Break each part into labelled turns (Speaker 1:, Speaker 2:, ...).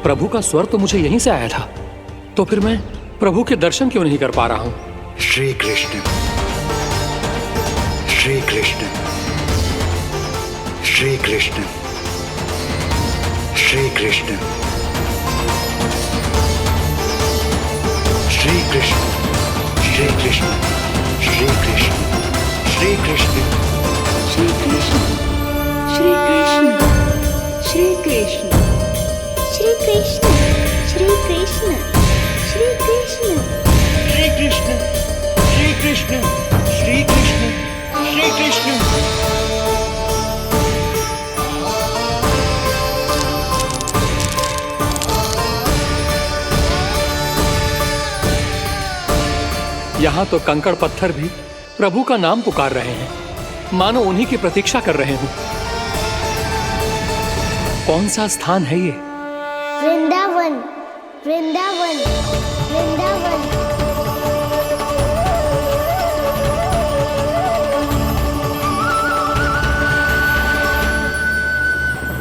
Speaker 1: प्रभु का स्वर तो मुझे यहीं से आया था, तो फिर मैं प्रभु के दर्शन क्यों नहीं कर पा रहा हूं?
Speaker 2: श्री कृष्ण, श्री कृष्ण, श्री कृष्ण, श्री कृष्ण, श्री कृष्ण, श्री कृष्ण, श्री कृष्ण, श्री कृष्ण,
Speaker 3: श्री कृष्ण, श्री कृष्ण, श्री कृष्ण, श्री कृष्ण, श्री कृष्ण, श्री कृष्ण,
Speaker 2: श्री कृष्ण, श्री कृष्ण, श्री कृष्ण, श्री कृष्ण।
Speaker 1: यहाँ तो कंकड़ पत्थर भी प्रभु का नाम पुकार रहे हैं, मानो उन्हीं की प्रतीक्षा कर रहे हों। कौन सा स्थान है ये?
Speaker 4: वृंदावन, वृंदावन, वृंदावन।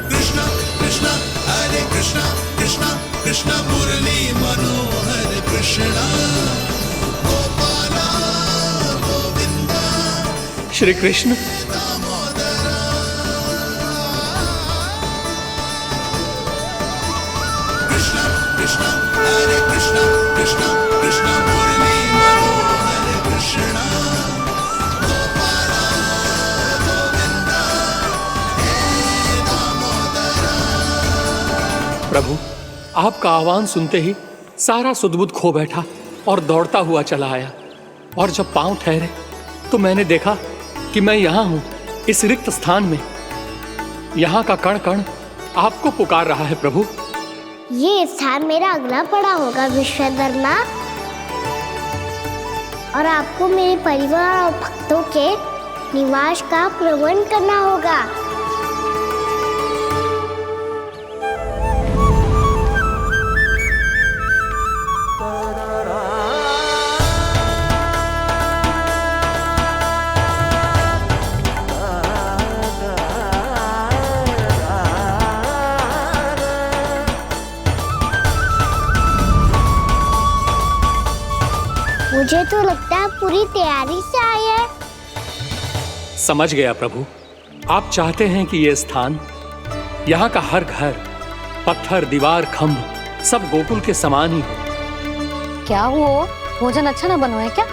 Speaker 5: कृष्णा कृष्णा हरे कृष्णा, कृष्णा कृष्णा मुरली मनोहर कृष्णा, गोपाला गोविंदा
Speaker 1: श्री कृष्ण।
Speaker 5: दामोदरा। कृष्णा कृष्णा हरे कृष्णा, कृष्णा कृष्णा मुरली मनोहर कृष्णा, गोपाला गोविंदा हे दामोदरा।
Speaker 1: प्रभु, आपका आह्वान सुनते ही सारा सुध-बुध खो बैठा और दौड़ता हुआ चला आया। और जब पांव ठहरे तो मैंने देखा कि मैं यहाँ हूँ, इस रिक्त स्थान में। यहाँ का कण कण आपको पुकार रहा है प्रभु।
Speaker 4: ये स्थान मेरा अगला पड़ा होगा विश्वकर्मा, और आपको मेरे परिवार और भक्तों के निवास का प्रबंध करना होगा। मुझे तो लगता है पूरी तैयारी से आए हैं।
Speaker 1: समझ गया प्रभु, आप चाहते हैं कि ये स्थान, यहाँ का हर घर, पत्थर, दीवार, खंभ सब गोकुल के समान ही हो।
Speaker 6: क्या हुआ? भोजन अच्छा ना बना है क्या?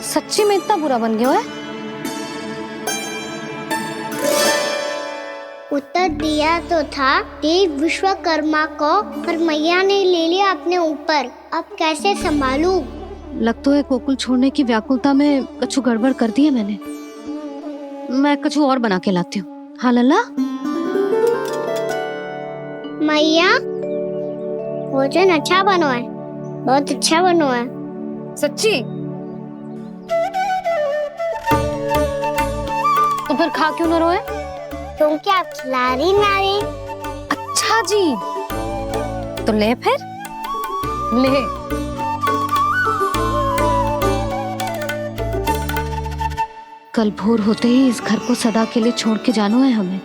Speaker 6: सच्ची में इतना बुरा बन गया है?
Speaker 4: उत्तर दिया तो था देव विश्वकर्मा को, पर मैया ने ले लिया अपने ऊपर। अब कैसे संभालूं?
Speaker 6: लग तो है गोकुल छोड़ने की व्याकुलता में कछु गड़बड़ कर दी है मैंने। मैं कछु और बना के लाती हूँ। हाँ लल्ला?
Speaker 4: मैया, भोजन अच्छा बना है, बहुत अच्छा बना है।
Speaker 6: सच्ची? तो फिर खा क्यों ना रोए?
Speaker 4: क्योंकि आप खिला रही ना रही।
Speaker 6: अच्छा जी, तो ले फिर ले। कल भोर होते ही इस घर को सदा के लिए छोड़ के जाना है हमें।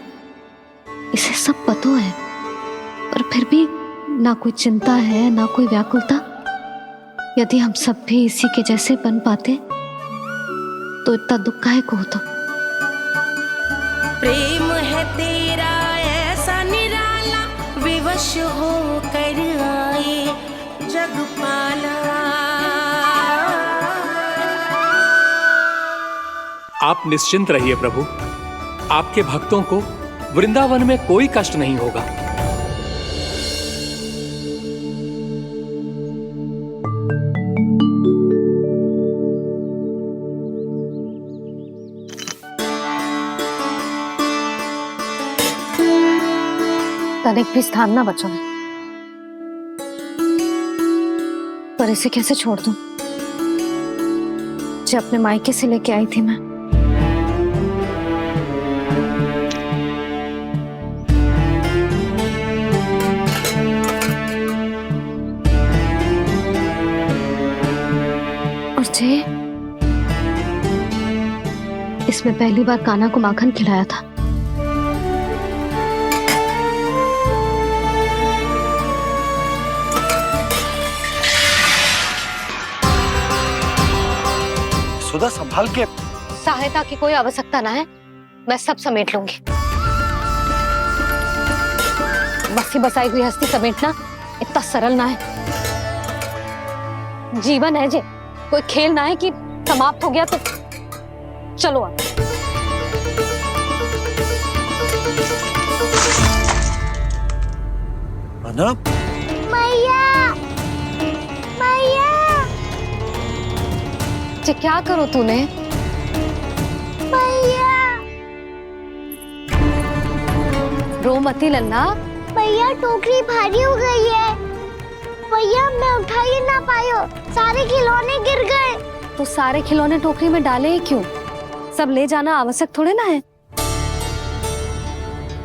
Speaker 6: इसे सब पता है, पर फिर भी ना कोई चिंता है ना कोई व्याकुलता। यदि हम सब भी इसी के जैसे बन पाते तो इतना दुख काहे को होता।
Speaker 7: प्रेम है तेरा ऐसा निराला, विवश हो कर आए जगपाला।
Speaker 1: आप निश्चिंत रहिए प्रभु, आपके भक्तों को वृंदावन में कोई कष्ट नहीं होगा।
Speaker 6: तनिक भी स्थान ना बचा है, पर इसे कैसे छोड़ दूं? जो अपने मायके से लेके आई थी मैं। मुझे इसमें पहली बार कान्हा को माखन खिलाया था।
Speaker 2: सुधा संभाल के।
Speaker 6: सहायता की कोई आवश्यकता ना है, मैं सब समेट लूंगी। बसी बसाई गृहस्थी समेटना इतना सरल ना है। जीवन है जे, कोई खेल ना है कि समाप्त हो गया तो चलो आप।
Speaker 2: अना?
Speaker 4: मैया, मैया।
Speaker 6: जे क्या करो तूने?
Speaker 4: मैया,
Speaker 6: रो मती लल्ला।
Speaker 4: मैया टोकरी भारी हो गई है। भैया मैं उठा ही ना पायो, सारे खिलौने गिर गए।
Speaker 6: तो सारे खिलौने टोकरी में डाले ही क्यों? सब ले जाना आवश्यक थोड़े ना है।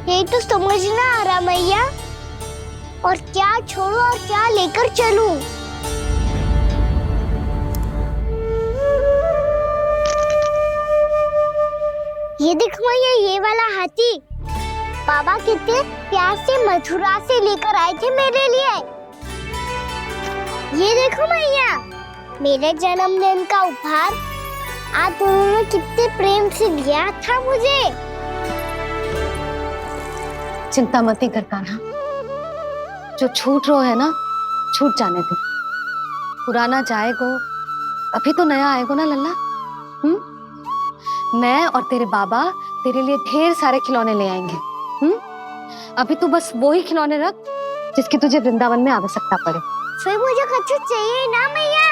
Speaker 4: यही तो समझ ना आ रहा मैया, और क्या छोड़ू और क्या लेकर चलूं? ये देखो मैया, ये वाला हाथी बाबा कितने प्यार से मथुरा से लेकर आए थे मेरे लिए। ये देखो मैया, मेरे जन्मदिन का उपहार आज उन्होंने कितने प्रेम से दिया था मुझे।
Speaker 6: चिंता मती कर कान्हा, जो छूट रो है ना छूट जाने दे। पुराना जाएगो, अभी तो नया आएगो ना लल्ला। मैं और तेरे बाबा तेरे लिए ढेर सारे खिलौने ले आएंगे। अभी तू बस वो ही खिलौने रख जिसकी तुझे वृंदावन में आवश्यकता पड़े।
Speaker 4: फिर मुझे कुछ चाहिए ना मैया,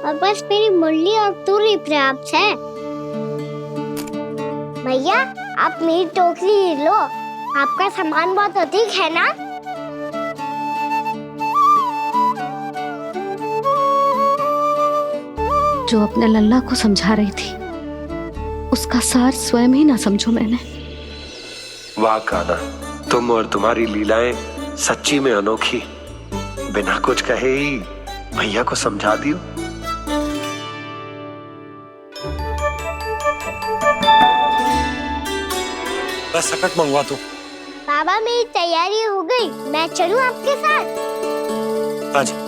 Speaker 4: और बस मेरी मुरली और तुरी पर्याप्त है। मैया आप मेरी टोकरी लो, आपका सामान बहुत अधिक है ना।
Speaker 6: जो अपने लल्ला को समझा रही थी उसका सार स्वयं ही ना समझो मैंने।
Speaker 8: वाह कान्हा, तुम और तुम्हारी लीलाएं सच्ची में अनोखी। बिना कुछ कहे ही भैया को समझा दियो।
Speaker 2: बस सकट मंगवा दो।
Speaker 4: बाबा मेरी तैयारी हो गई, मैं चलूं आपके साथ?
Speaker 2: आजा।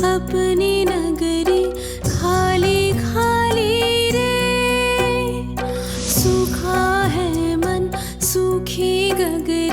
Speaker 7: अपनी नगरी खाली खाली रे, सूखा है मन सूखी गगरी।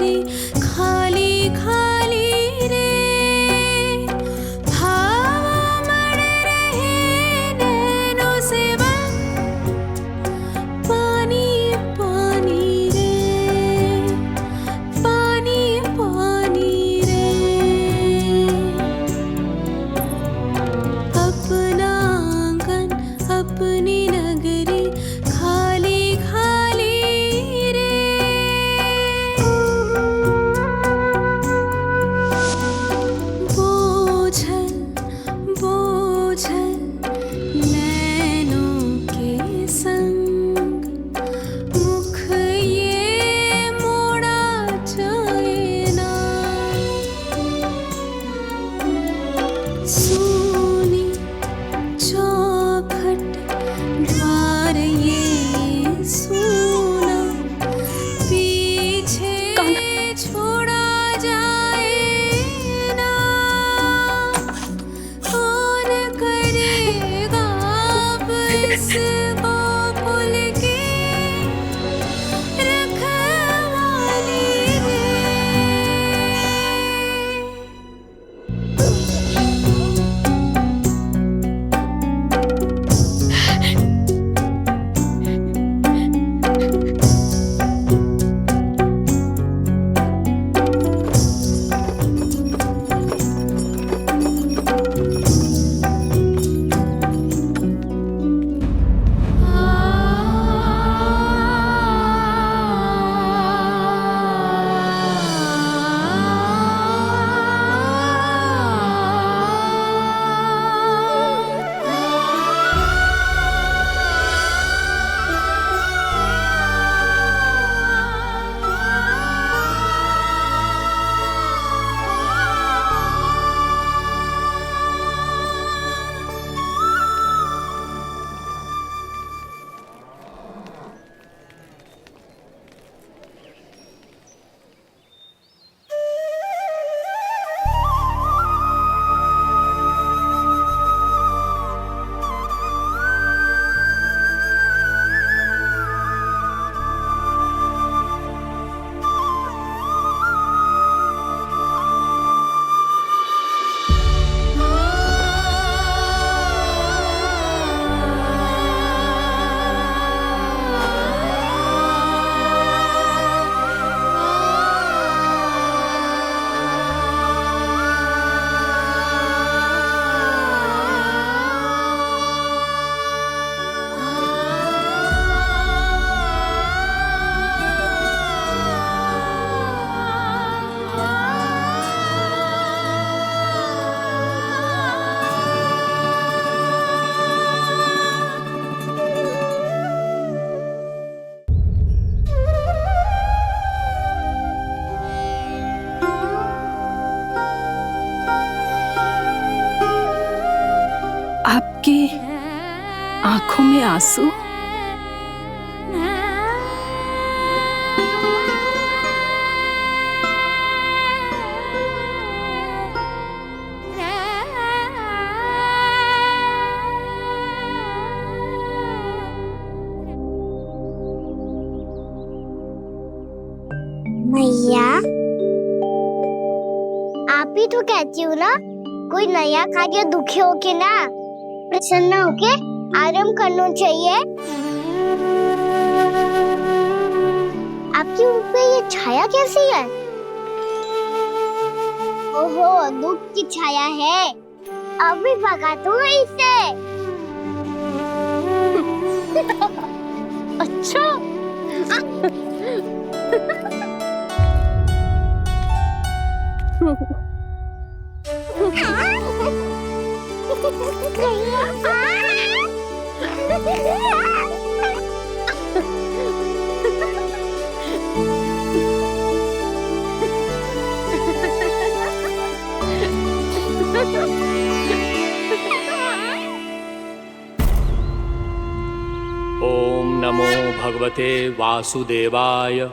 Speaker 9: आपकी आंखों में आंसू?
Speaker 4: मैया, आप ही तो कहती हो ना, कोई नया कार्य दुखी होके ना प्रसन्न होके आराम करना चाहिए। आपके मुंह पे ये छाया कैसी है? ओहो, दुख की छाया है। अभी भगा दूं इसे।
Speaker 6: अच्छा।
Speaker 1: ओम नमो भगवते वासुदेवाय।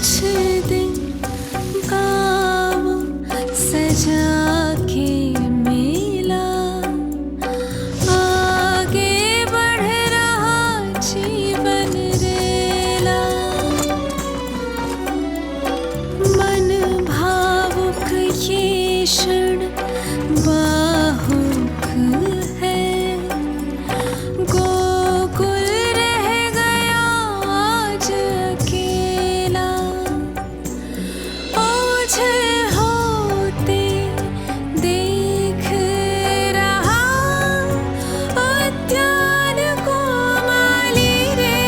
Speaker 7: कुछ दिन गाँव सजा के मेला आगे बढ़ रहा जीवन रेला मन भावुक ये क्षण बाहुक है गोकुल रह गया आज अकेला ओझल होते देख रहा उद्यान को माली रे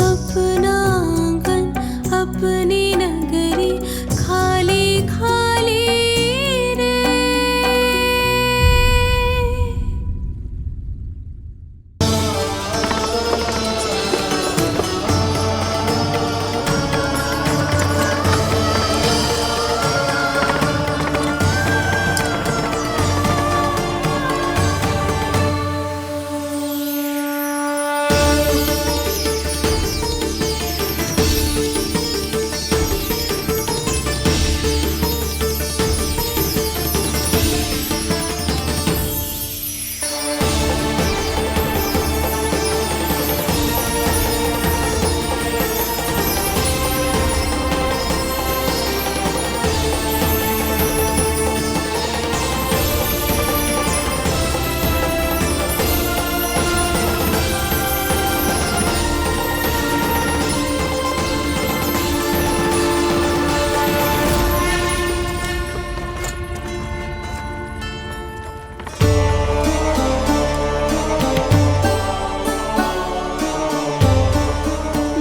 Speaker 7: अपना आंगन अपनी नगरी खाली खाली रे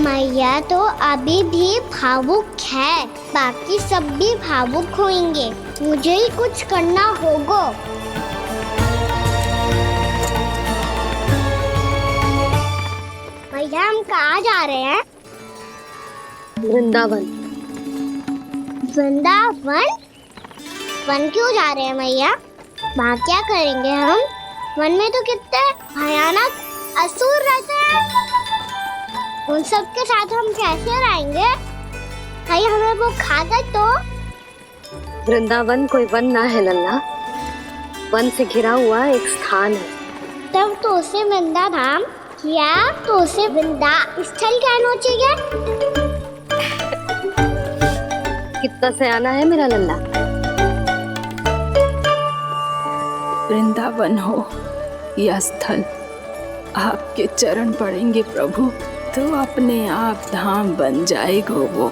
Speaker 4: मैया तो अभी भी भावुक है, बाकी सब भी भावुक होंगे। मुझे ही कुछ करना होगा। मैया हम कहाँ जा रहे हैं?
Speaker 6: वृंदावन।
Speaker 4: वृंदावन? वन क्यों जा रहे हैं मैया? वहाँ क्या करेंगे हम? वन में तो कितने भयानक असुर रहते हैं। उन सब के साथ हम कैसे रहेंगे? कहीं हमें वो खा गए तो?
Speaker 6: वृंदावन कोई वन ना है लल्ला, वन से घिरा हुआ एक स्थान है।
Speaker 4: तब तो उसे वृंदा धाम या तो उसे वृंदा स्थल कहना चाहिए।
Speaker 6: कितना सयाना है मेरा लल्ला।
Speaker 9: वृंदावन हो या स्थल, आपके चरण पड़ेंगे प्रभु तो अपने आप धाम बन जाएगा वो।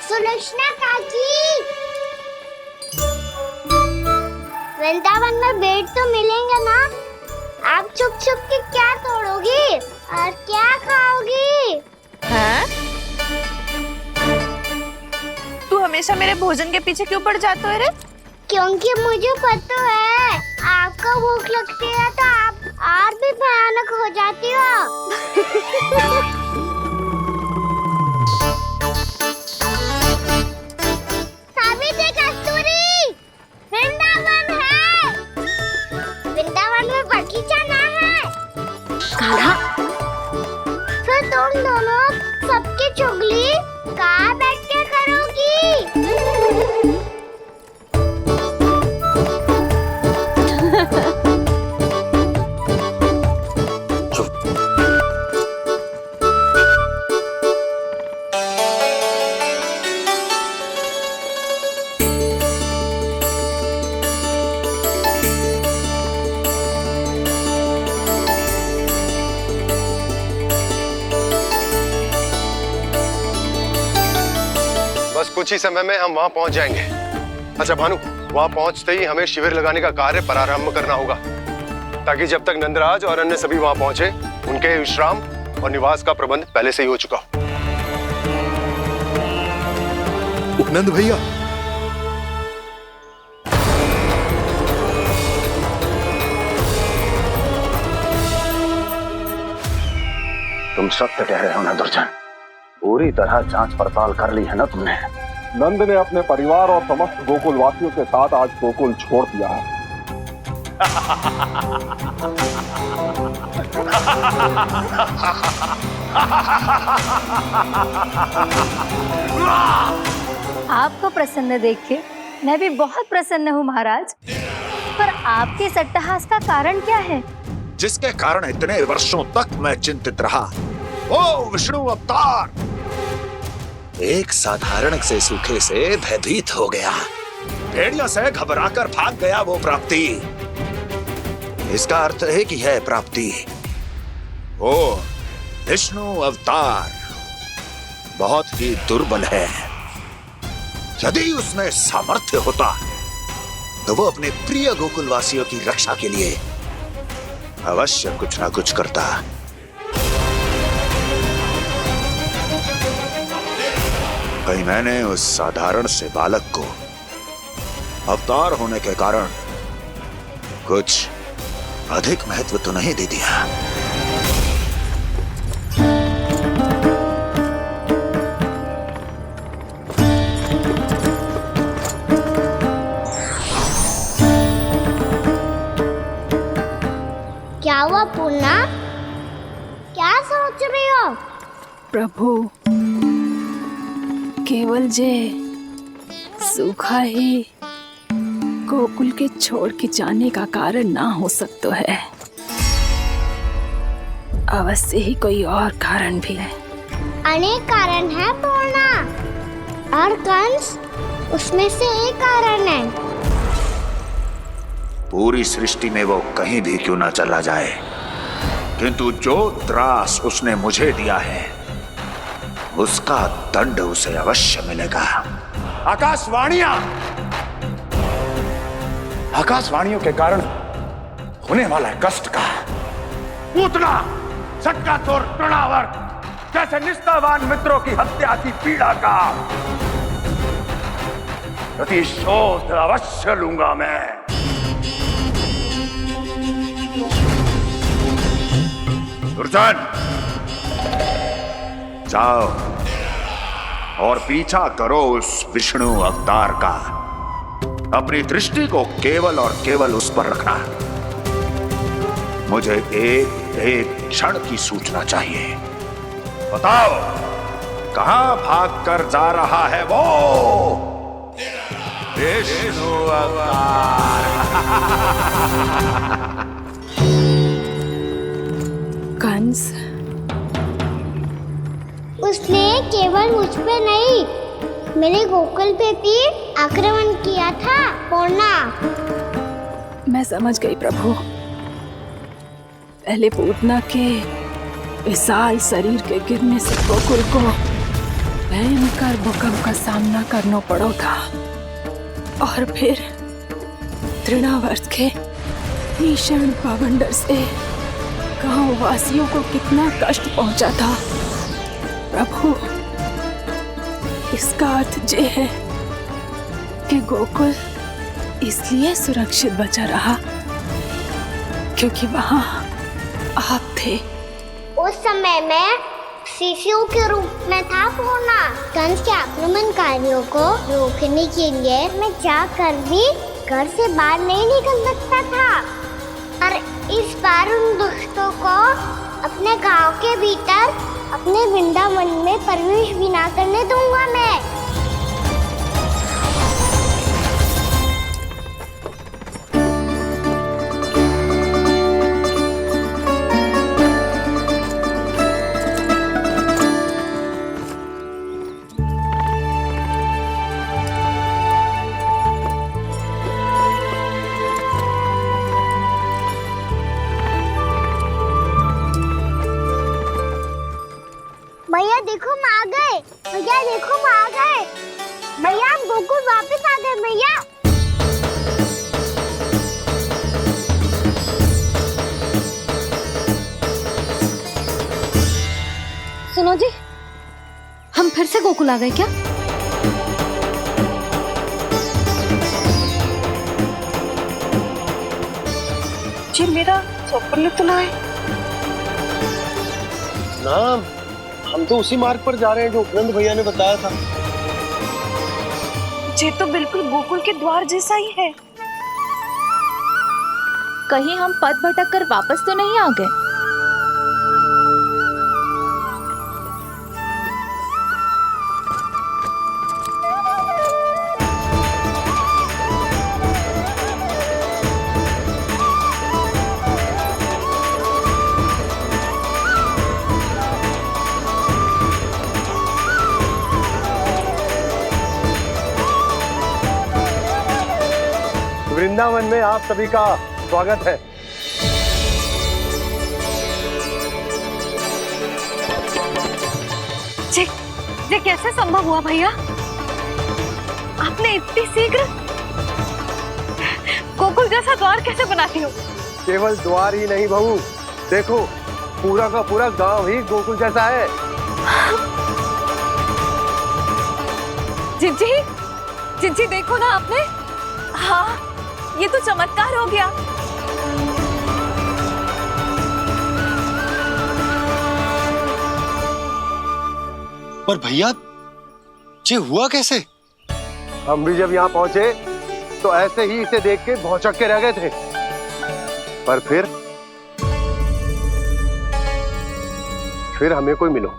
Speaker 4: सुलक्षणा काकी, वृंदावन में बेट तो मिलेंगे ना? आप छुप छुप के क्या तोड़ोगी और क्या खाओगी?
Speaker 10: हाँ? तू हमेशा मेरे भोजन के पीछे क्यों पड़ जाता है रे?
Speaker 4: क्योंकि मुझे पता है आपको भूख लगती है तो आप और भी भयानक हो जाती हो। सावित्री कस्तूरी, वृंदावन है। वृंदावन में बगीचा ना है।
Speaker 6: कान्हा,
Speaker 4: फिर तुम दोनों सबकी चुगली कहाँ बैठ के करोगी?
Speaker 11: बस कुछ ही समय में हम वहां पहुंच जाएंगे। अच्छा भानु, वहां पहुंचते ही हमें शिविर लगाने का कार्य प्रारंभ करना होगा, ताकि जब तक नंदराज और अन्य सभी वहां पहुंचे उनके विश्राम और निवास का प्रबंध पहले से ही हो चुका हो।
Speaker 2: उपनंद भैया,
Speaker 12: तुम सत्य कह रहे हो ना दुर्जन,
Speaker 2: पूरी तरह जांच पड़ताल कर ली है ना तुमने?
Speaker 12: नंद ने अपने परिवार और समस्त गोकुल वासियों के साथ आज गोकुल छोड़ दिया है।
Speaker 3: आपको प्रसन्न देख के मैं भी बहुत प्रसन्न हूँ महाराज। पर आपके इस अट्टहास का कारण क्या है?
Speaker 13: जिसके कारण इतने वर्षों तक मैं चिंतित रहा, ओ विष्णु अवतार। एक साधारण से सूखे से भयभीत हो गया, भेड़ियों से घबराकर भाग गया वो प्राप्ति। इसका अर्थ है कि यह प्राप्ति ओ विष्णु अवतार बहुत ही दुर्बल है। यदि उसमें सामर्थ्य होता तो वो अपने प्रिय गोकुलवासियों की रक्षा के लिए अवश्य कुछ ना कुछ करता। कहीं मैंने उस साधारण से बालक को अवतार होने के कारण कुछ अधिक महत्व तो नहीं दे दिया।
Speaker 4: क्या हुआ पूर्णा? क्या सोच रही हो?
Speaker 9: प्रभु, केवल जे सूखा ही गोकुल के छोड़ के जाने का कारण ना हो सकता है, अवश्य ही कोई और कारण भी है।
Speaker 4: अनेक कारण है पूर्णा, और कंस उसमें से एक कारण है।
Speaker 13: पूरी सृष्टि में वो कहीं भी क्यों ना चला जाए, किंतु जो त्रास उसने मुझे दिया है उसका दंड उसे अवश्य मिलेगा।
Speaker 12: आकाशवाणियों के कारण होने वाला कष्ट का पूतना सटकासुर तृणावर जैसे निष्ठावान मित्रों की हत्या की पीड़ा का प्रतिशोध अवश्य लूंगा मैं।
Speaker 13: दुर्जन, जाओ और पीछा करो उस विष्णु अवतार का। अपनी दृष्टि को केवल और केवल उस पर रखना। मुझे एक एक क्षण की सूचना चाहिए। बताओ, कहां भागकर जा रहा है वो विष्णु अवतार?
Speaker 9: कंस,
Speaker 4: उसने केवल मुझ पे नहीं, मेरे गोकुल पे भी आक्रमण किया था पूर्णा।
Speaker 9: मैं समझ गई प्रभु। पहले पूतना के विशाल शरीर के गिरने से गोकुल को भयंकर भूकंप का सामना करना पड़ा था, और फिर तृणावर्त के भीषण पावंडर से गांव वासियों को कितना कष्ट पहुंचा था। प्रभु, इसका अर्थ ये है कि गोकुल इसलिए सुरक्षित बचा रहा क्योंकि वहां आप थे।
Speaker 4: उस समय मैं शिशु के रूप में था पूर्णा। कंस के आक्रमणकारियों को रोकने के लिए मैं जाकर भी घर से बाहर नहीं निकल सकता था, और इस बार उन दुष्टों को अपने गांव के भीतर अपने वृंदावन में प्रवेश भी ना करने दूंगा मैं। भैया देखो हम आ गए, भैया देखो हम आ गए, भैया हम गोकुल वापस आ गए भैया।
Speaker 6: सुनो जी, हम फिर से गोकुल आ गए क्या?
Speaker 10: जी मेरा चप्पल तो लाए
Speaker 11: नाम हम तो उसी मार्ग पर जा रहे हैं जो उपनंद भैया ने बताया था।
Speaker 10: ये तो बिल्कुल गोकुल के द्वार जैसा ही है।
Speaker 14: कहीं हम पथ भटक कर वापस तो नहीं आ गए?
Speaker 11: वृंदावन में आप सभी का स्वागत है।
Speaker 3: ये कैसे संभव हुआ भैया? आपने इतनी शीघ्र गोकुल जैसा द्वार कैसे बनाती हो?
Speaker 11: केवल द्वार ही नहीं बहू, देखो पूरा का पूरा गांव ही गोकुल जैसा है।
Speaker 3: जिज्जी देखो ना आपने। हाँ, ये तो चमत्कार हो गया।
Speaker 11: पर भैया ये हुआ कैसे? हम भी जब यहाँ पहुंचे तो ऐसे ही इसे देख के भौचक के रह गए थे, पर फिर हमें कोई मिलो।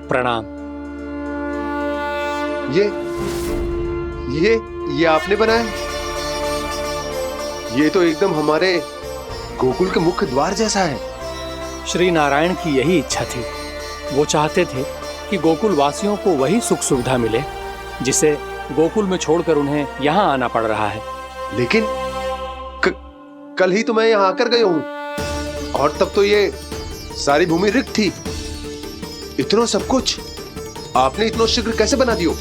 Speaker 1: प्रणाम।
Speaker 11: ये आपने बनाया? ये तो एकदम हमारे गोकुल के मुख्य द्वार जैसा है।
Speaker 1: श्री नारायण की यही इच्छा थी। वो चाहते थे कि गोकुल वासियों को वही सुख सुविधा मिले जिसे गोकुल में छोड़कर उन्हें यहाँ आना पड़ रहा है।
Speaker 11: लेकिन कल ही तो मैं यहाँ आकर गया हूँ और तब तो ये सारी भूमि रिक्त थी। इतना सब कुछ आपने इतना शीघ्र कैसे बना दियो?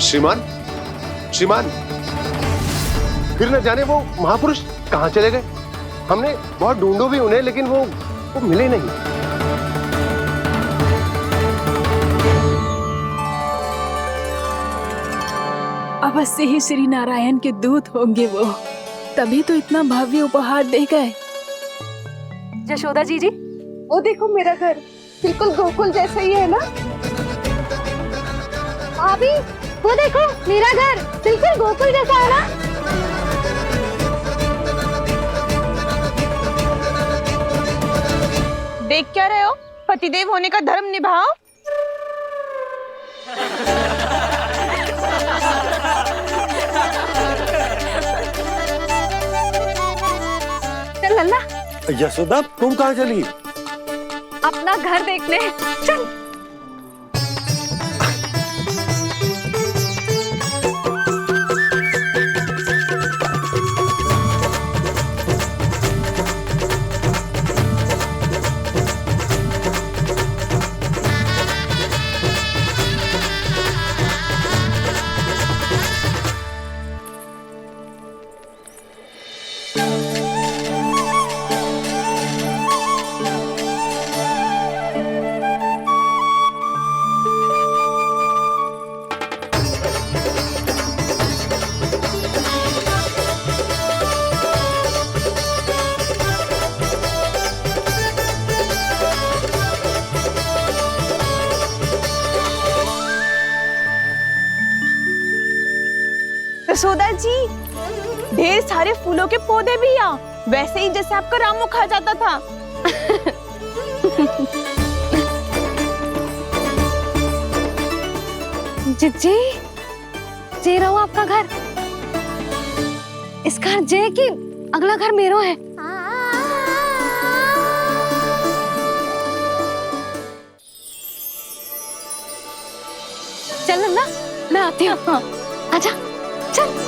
Speaker 11: श्रीमान, फिर न जाने वो महापुरुष कहाँ चले गए। हमने बहुत ढूंढो भी उन्हें, लेकिन वो मिले नहीं।
Speaker 9: अवश्य ही श्री नारायण के दूत होंगे वो, तभी तो इतना भव्य उपहार दे गए।
Speaker 10: यशोदा जी, वो देखो मेरा घर बिल्कुल गोकुल जैसा ही है ना?
Speaker 3: भाभी, वो देखो मेरा घर बिल्कुल गोकुल जैसा है ना?
Speaker 10: देख क्या रहे हो? पतिदेव होने का धर्म निभाओ।
Speaker 3: चल लल्ला,
Speaker 11: यशोदा तुम कहाँ चली?
Speaker 3: अपना घर देखने। चल।
Speaker 10: यशोदा जी, ढेर सारे फूलों के पौधे भी यहाँ, वैसे ही जैसे आपका रामू खा जाता था।
Speaker 3: जिज्जी, जे रहो आपका घर। इस घर जे की अगला घर मेरो है। चल नन्ना, मैं आती हूँ। हाँ, आजा, चल।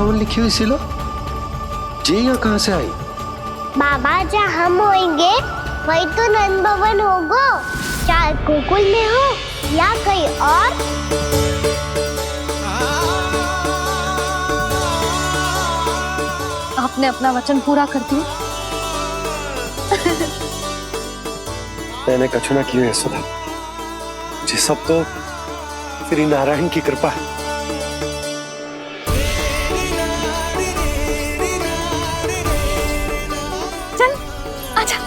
Speaker 8: भवन लिखी हुई सिलो जी यहाँ कहाँ से आई?
Speaker 4: बाबा जहाँ हम होंगे वही तो नंद भवन होगा, चाहे गोकुल में हो या कहीं और।
Speaker 6: आपने अपना वचन पूरा कर दिया।
Speaker 8: मैंने कछु ना किया यशोदा, ये सब तो श्री नारायण की कृपा है।
Speaker 6: चल आजा।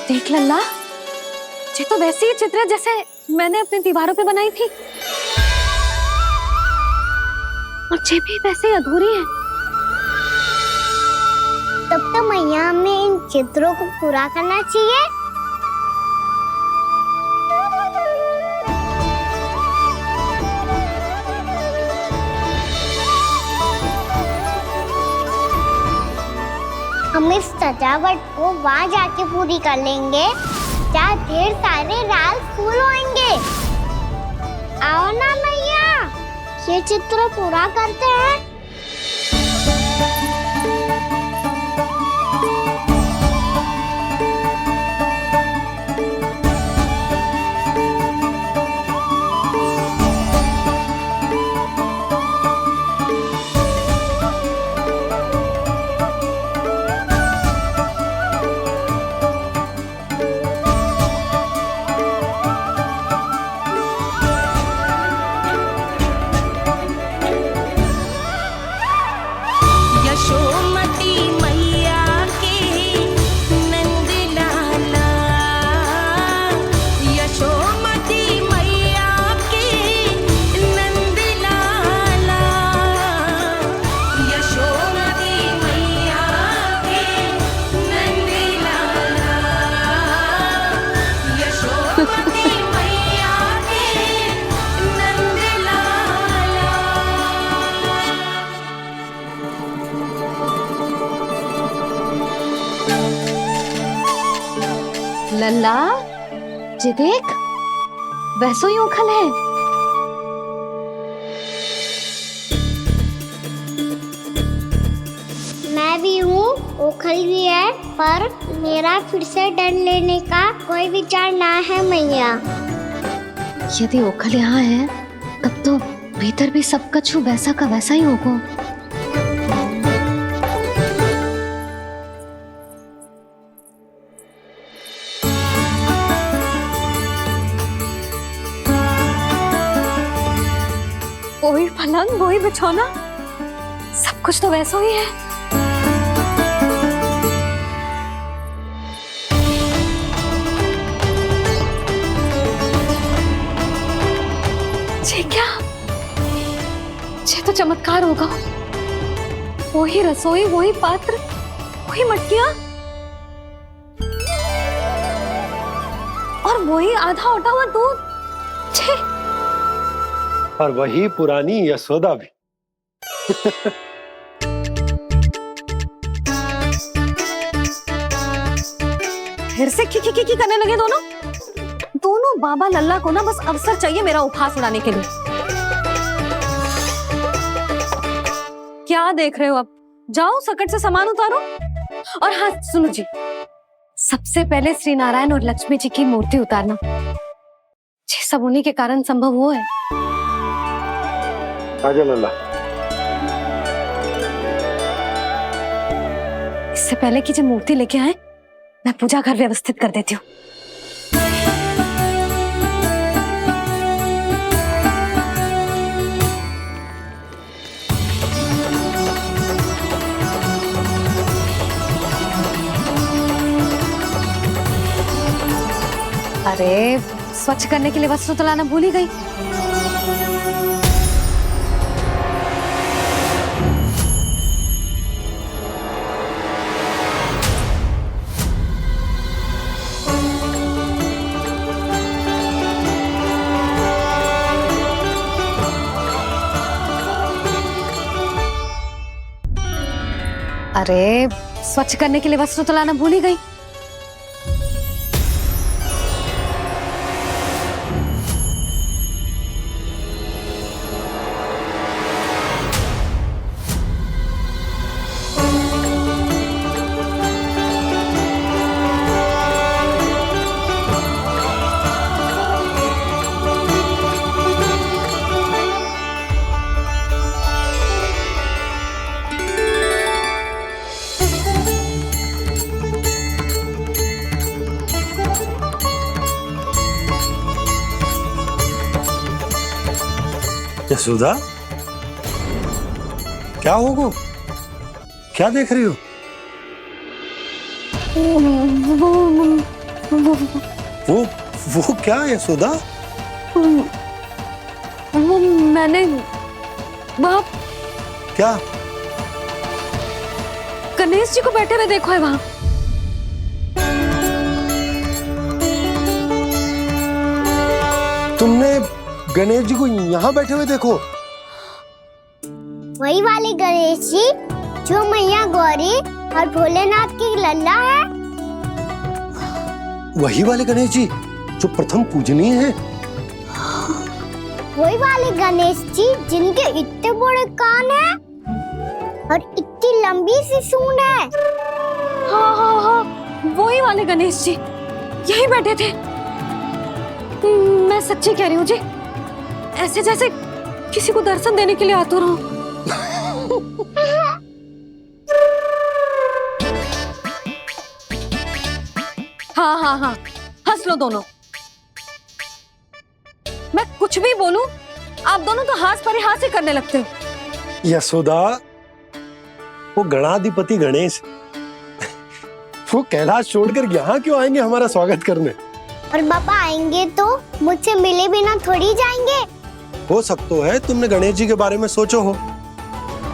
Speaker 6: देख लल्ला, ये तो वैसी ही चित्र है जैसे मैंने अपने दीवारों पे बनाई थी, और ये भी वैसे ही अधूरी है।
Speaker 4: तब तो मैया हमें इन चित्रों को पूरा करना चाहिए। हम इस सजावट को वहाँ जाके पूरी कर लेंगे जहाँ ढेर सारे लाल फूल होंगे। आओ ना मैया, ये चित्र पूरा करते हैं।
Speaker 6: लल्ला, ये देख, वैसो ही उखल है।
Speaker 4: मैं भी हूँ, उखल भी है, पर मेरा फिर से डर लेने का कोई विचार ना है मैया।
Speaker 6: यदि उखल यहाँ है, तब तो भीतर भी सब कछु वैसा का वैसा ही होगा। वही पलंग, वही बिछौना, सब कुछ तो वैसा ही है। ये क्या? ये तो चमत्कार होगा। वही रसोई, वही पात्र, वही मटकियां, वही आधा उठा हुआ दूध। छे।
Speaker 15: और वही पुरानी यशोदा भी।
Speaker 6: फिर से खी करने लगे दोनों बाबा लल्ला को ना बस अवसर चाहिए मेरा उपहास उड़ाने के लिए। क्या देख रहे हो? अब जाओ सकट से सामान उतारो। और हाँ सुनो जी, सबसे पहले श्री नारायण और लक्ष्मी जी की मूर्ति उतारना। ये सब उन्हीं के कारण संभव हुआ है।
Speaker 15: आजा लल्ला।
Speaker 6: इससे पहले कि जो मूर्ति लेके आए, मैं पूजा घर व्यवस्थित कर देती हूँ। अरे स्वच्छ करने के लिए वस्त्र तो लाना भूल ही गई। अरे स्वच्छ करने के लिए वस्त्र तो लाना भूल ही गई।
Speaker 15: यशोदा, क्या होगा? क्या देख रही हो? वो क्या यशोदा?
Speaker 6: वो मैंने बाप
Speaker 15: क्या?
Speaker 6: गणेश जी को बैठे हुए देखो है वहां।
Speaker 15: तुमने गणेश जी को यहाँ बैठे हुए देखो?
Speaker 4: वही वाले गणेश जी जो मैया गौरी और भोलेनाथ की लल्ला है।
Speaker 15: वही वाले गणेश जी जो प्रथम पूजनीय है।
Speaker 4: वही वाले गणेश जी जिनके इतने बड़े कान हैं और इतनी लंबी सी सूंड है।
Speaker 6: हाँ, वही वाले गणेश जी यही बैठे थे। मैं सच्ची कह रही हूँ जी, ऐसे जैसे किसी को दर्शन देने के लिए आतुर हूँ। हाँ, हंस लो दोनों। मैं कुछ भी बोलूं, आप दोनों तो हास परिहास ही करने लगते हो।
Speaker 15: यशोदा, वो गणाधिपति गणेश वो कैलाश छोड़कर यहाँ क्यों आएंगे हमारा स्वागत करने?
Speaker 4: और पापा आएंगे तो मुझसे मिले बिना थोड़ी जाएंगे।
Speaker 15: हो सकता है तुमने गणेश जी के बारे में सोचो हो,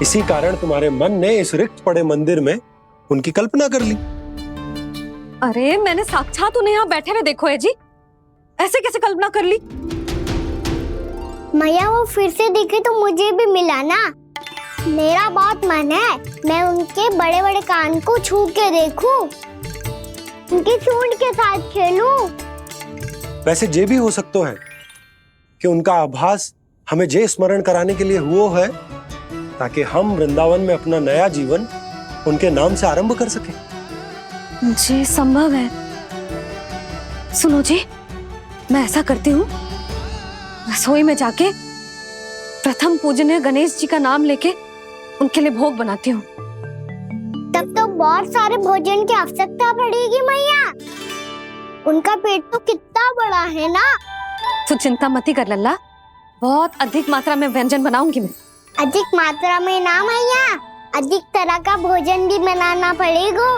Speaker 15: इसी कारण तुम्हारे मन ने इस रिक्त पड़े मंदिर में उनकी कल्पना कर ली।
Speaker 6: अरे मैंने साक्षात उन्हें यहाँ बैठे हुए देखो है जी, ऐसे कैसे कल्पना कर ली?
Speaker 4: मैया वो फिर से दिखे तो मुझे भी मिला ना। मेरा बहुत मन है मैं उनके बड़े बड़े कान को छू के देखूं, उनकी सूंड के साथ खेलूं।
Speaker 15: वैसे ये भी हो सकता है कि उनका आभास हमें जे स्मरण कराने के लिए हुआ है ताकि हम वृंदावन में अपना नया जीवन उनके नाम से आरंभ कर सके।
Speaker 6: जी संभव है। सुनो जी, मैं ऐसा करती हूँ, रसोई में जाके प्रथम पूजनीय गणेश जी का नाम लेके उनके लिए भोग बनाती हूँ।
Speaker 4: तब तो बहुत सारे भोजन की आवश्यकता पड़ेगी मैया। उनका पेट तो कितना बड़ा है ना।
Speaker 6: तू चिंता मत कर लल्ला, बहुत अधिक मात्रा में व्यंजन बनाऊंगी मैं।
Speaker 4: अधिक मात्रा में ना मैया, अधिक तरह का भोजन भी बनाना पड़ेगा।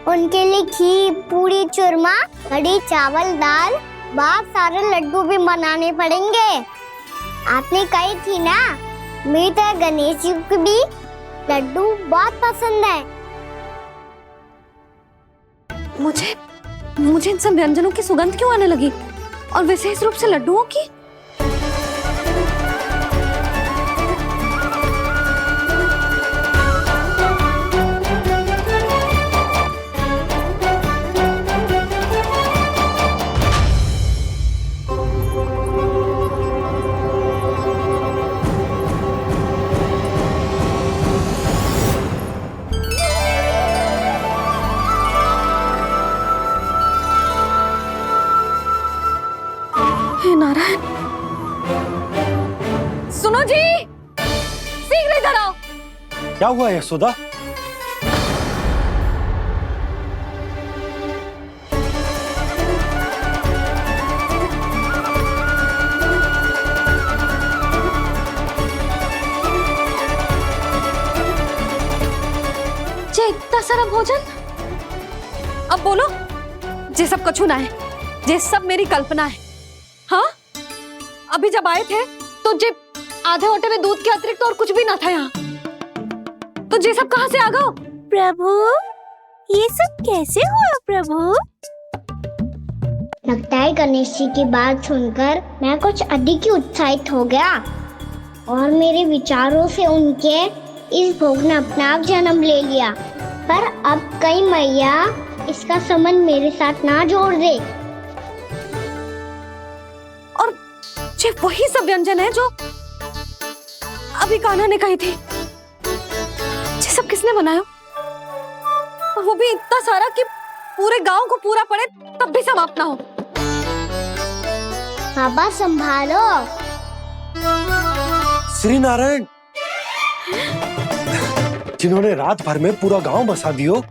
Speaker 4: उनके लिए खीर, पूरी, चूरमा, कढ़ी, चावल, दाल, बहुत सारे लड्डू भी बनाने पड़ेंगे। आपने कही थी ना, मेरी तरह गणेश जी को भी लड्डू बहुत पसंद है।
Speaker 6: मुझे इन सब व्यंजनों की सुगंध क्यों आने लगी? और विशेष रूप से लड्डुओं की। हे नारायण, सुनो जी, शीघ्र इधर आओ।
Speaker 15: क्या हुआ यशोदा?
Speaker 6: जे इतना सारा भोजन, अब बोलो, जे सब कछु ना है, जे सब मेरी कल्पना है। हाँ, अभी जब आए थे तो जे आधे ओटे में दूध के अतिरिक्त और कुछ भी ना था यहाँ, तो जे सब कहाँ से आ गए?
Speaker 4: प्रभु, ये सब कैसे हुआ प्रभु? लगता है गणेश जी की बात सुनकर मैं कुछ अधिक ही उत्साहित हो गया और मेरे विचारों से उनके इस भोग ने अपना आप जन्म ले लिया। पर अब कहीं मैया इसका संबंध मेरे साथ ना जोड़ दे।
Speaker 6: और ये वही सब व्यंजन है जो अभी कान्हा ने कही थी। ये सब किसने बनाया? और वो भी इतना सारा कि पूरे गांव को पूरा पड़े तब भी समाप्त ना हो।
Speaker 4: बाबा संभालो।
Speaker 15: श्री नारायण, जिन्होंने रात भर में पूरा गांव बसा दियो,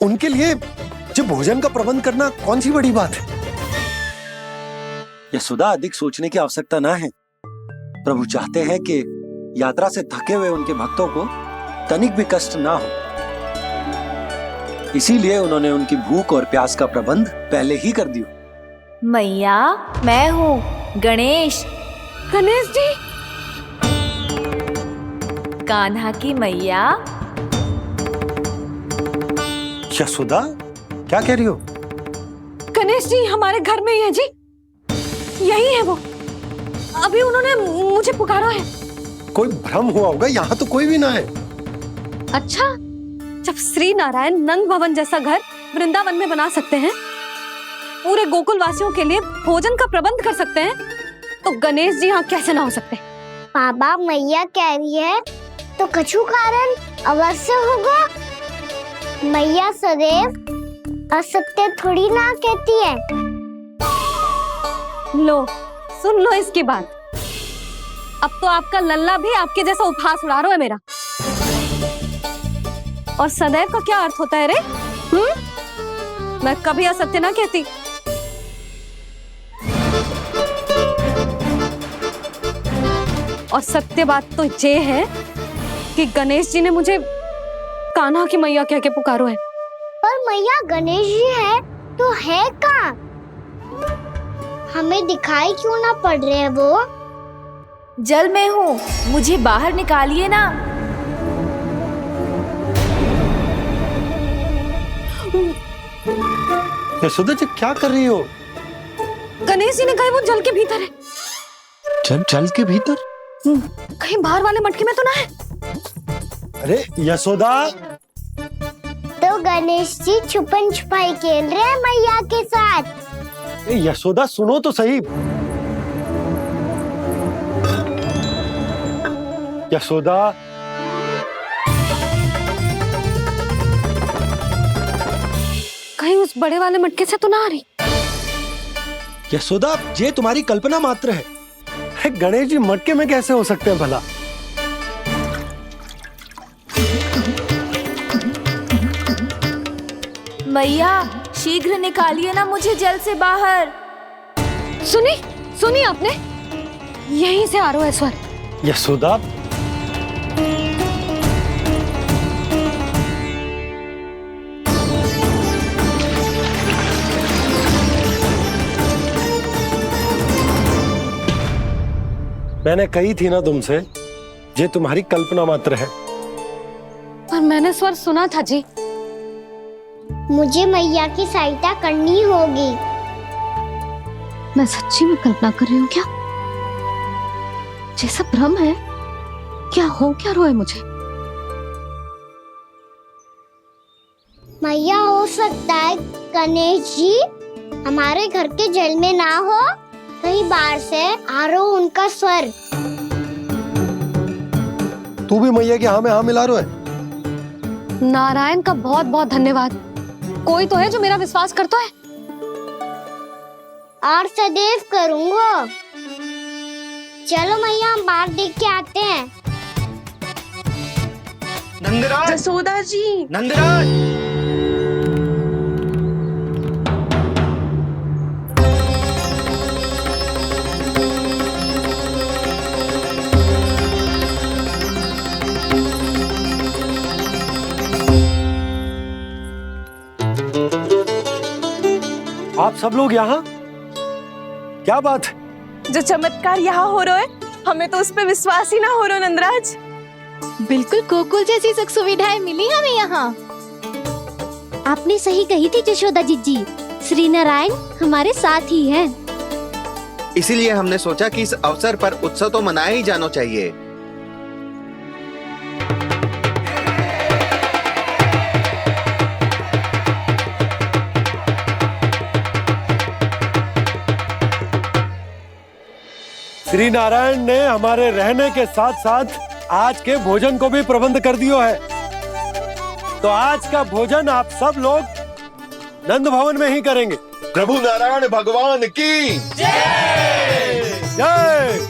Speaker 15: उनके लिए जो भोजन का प्रबंध करना कौन सी बड़ी बात है? यशोदा, अधिक सोचने की आवश्यकता ना है। प्रभु चाहते हैं कि यात्रा से थके हुए उनके भक्तों को तनिक भी कष्ट ना हो, इसीलिए उन्होंने उनकी भूख और प्यास का प्रबंध पहले ही कर दिया।
Speaker 14: मैया, मैं हूँ गणेश।
Speaker 6: गणेश जी?
Speaker 14: कान्हा की मैया।
Speaker 15: यशोदा, क्या कह रही हो?
Speaker 6: गणेश जी हमारे घर में ही है जी, यही है वो। अभी उन्होंने मुझे पुकारा है।
Speaker 15: कोई भ्रम हुआ होगा, यहाँ तो कोई भी ना है।
Speaker 6: अच्छा, जब श्री नारायण नंद भवन जैसा घर वृंदावन में बना सकते हैं, पूरे गोकुल वासियों के लिए भोजन का प्रबंध कर सकते हैं, तो गणेश जी यहाँ कैसे ना हो सकते?
Speaker 4: बाबा, मैया कह रही है तो कछु कारण अवश्य होगा। मैया सदैव असत्य थोड़ी ना कहती है।
Speaker 6: लो, सुन लो इसकी बात। अब तो आपका लल्ला भी आपके जैसा उपहास उड़ा रहा है मेरा। और सदैव का क्या अर्थ होता है रे? मैं कभी असत्य ना कहती। और सत्य बात तो ये है कि गणेश जी ने मुझे कान्हा की मैया कह के पुकारो है।
Speaker 4: पर मैया गणेश जी है तो है कहाँ? हमें दिखाई क्यों ना पड़ रहे हैं वो?
Speaker 14: जल में हूँ, मुझे बाहर निकालिए ना।
Speaker 15: यशोदा जी, क्या कर रही हो?
Speaker 6: गणेश जी ने कहा वो जल के भीतर है।
Speaker 15: जल के भीतर?
Speaker 6: कहीं बाहर वाले मटके में तो ना है?
Speaker 15: अरे यशोदा!
Speaker 4: तो गणेश जी छुपन छुपाई खेल रहे हैं मैया के साथ।
Speaker 15: यशोदा, सुनो तो सही। यशोदा,
Speaker 6: कहीं उस बड़े वाले मटके से तो ना आ रही?
Speaker 15: यशोदा, ये तुम्हारी कल्पना मात्र है। गणेश जी मटके में कैसे हो सकते हैं भला?
Speaker 14: मैया, शीघ्र निकालिए ना मुझे जल से बाहर।
Speaker 6: सुनी आपने? यहीं से आ रहा है स्वर।
Speaker 15: यशोदा, मैंने कही थी ना तुमसे, ये तुम्हारी कल्पना मात्र है।
Speaker 6: पर मैंने स्वर सुना था जी।
Speaker 4: मुझे मैया की सहायता करनी होगी।
Speaker 6: मैं सच्ची में कल्पना कर रही हूँ क्या? ये सब भ्रम है क्या? हो क्या रहा है मुझे?
Speaker 4: मैया हो सकता है गणेश जी हमारे घर के जल में ना हो, कहीं बाहर से आ रहा हो उनका स्वर।
Speaker 15: तू भी मैया की हाँ में हाँ मिला रहा है।
Speaker 6: नारायण का बहुत बहुत धन्यवाद। कोई तो है जो मेरा विश्वास करता है।
Speaker 4: और सदैव करूंगा। चलो मैया हम बाहर देख के आते हैं।
Speaker 10: नंदराज, जसोदा जी,
Speaker 2: नंदराज।
Speaker 15: आप सब लोग यहाँ? क्या बात है?
Speaker 10: जो चमत्कार यहाँ हो रहा है हमें तो उस पे विश्वास ही ना हो रहा नंदराज।
Speaker 14: बिल्कुल गोकुल जैसी सुख सुविधाएं मिली हमें यहाँ।
Speaker 4: आपने सही कही थी जशोदा जीजी, श्री नारायण हमारे साथ ही हैं।
Speaker 2: इसीलिए हमने सोचा कि इस अवसर पर उत्सव तो मनाया ही जाना चाहिए।
Speaker 15: श्री नारायण ने हमारे रहने के साथ साथ आज के भोजन को भी प्रबंध कर दियो है। तो आज का भोजन आप सब लोग नंद भवन में ही करेंगे।
Speaker 13: प्रभु नारायण भगवान की
Speaker 15: जय जय।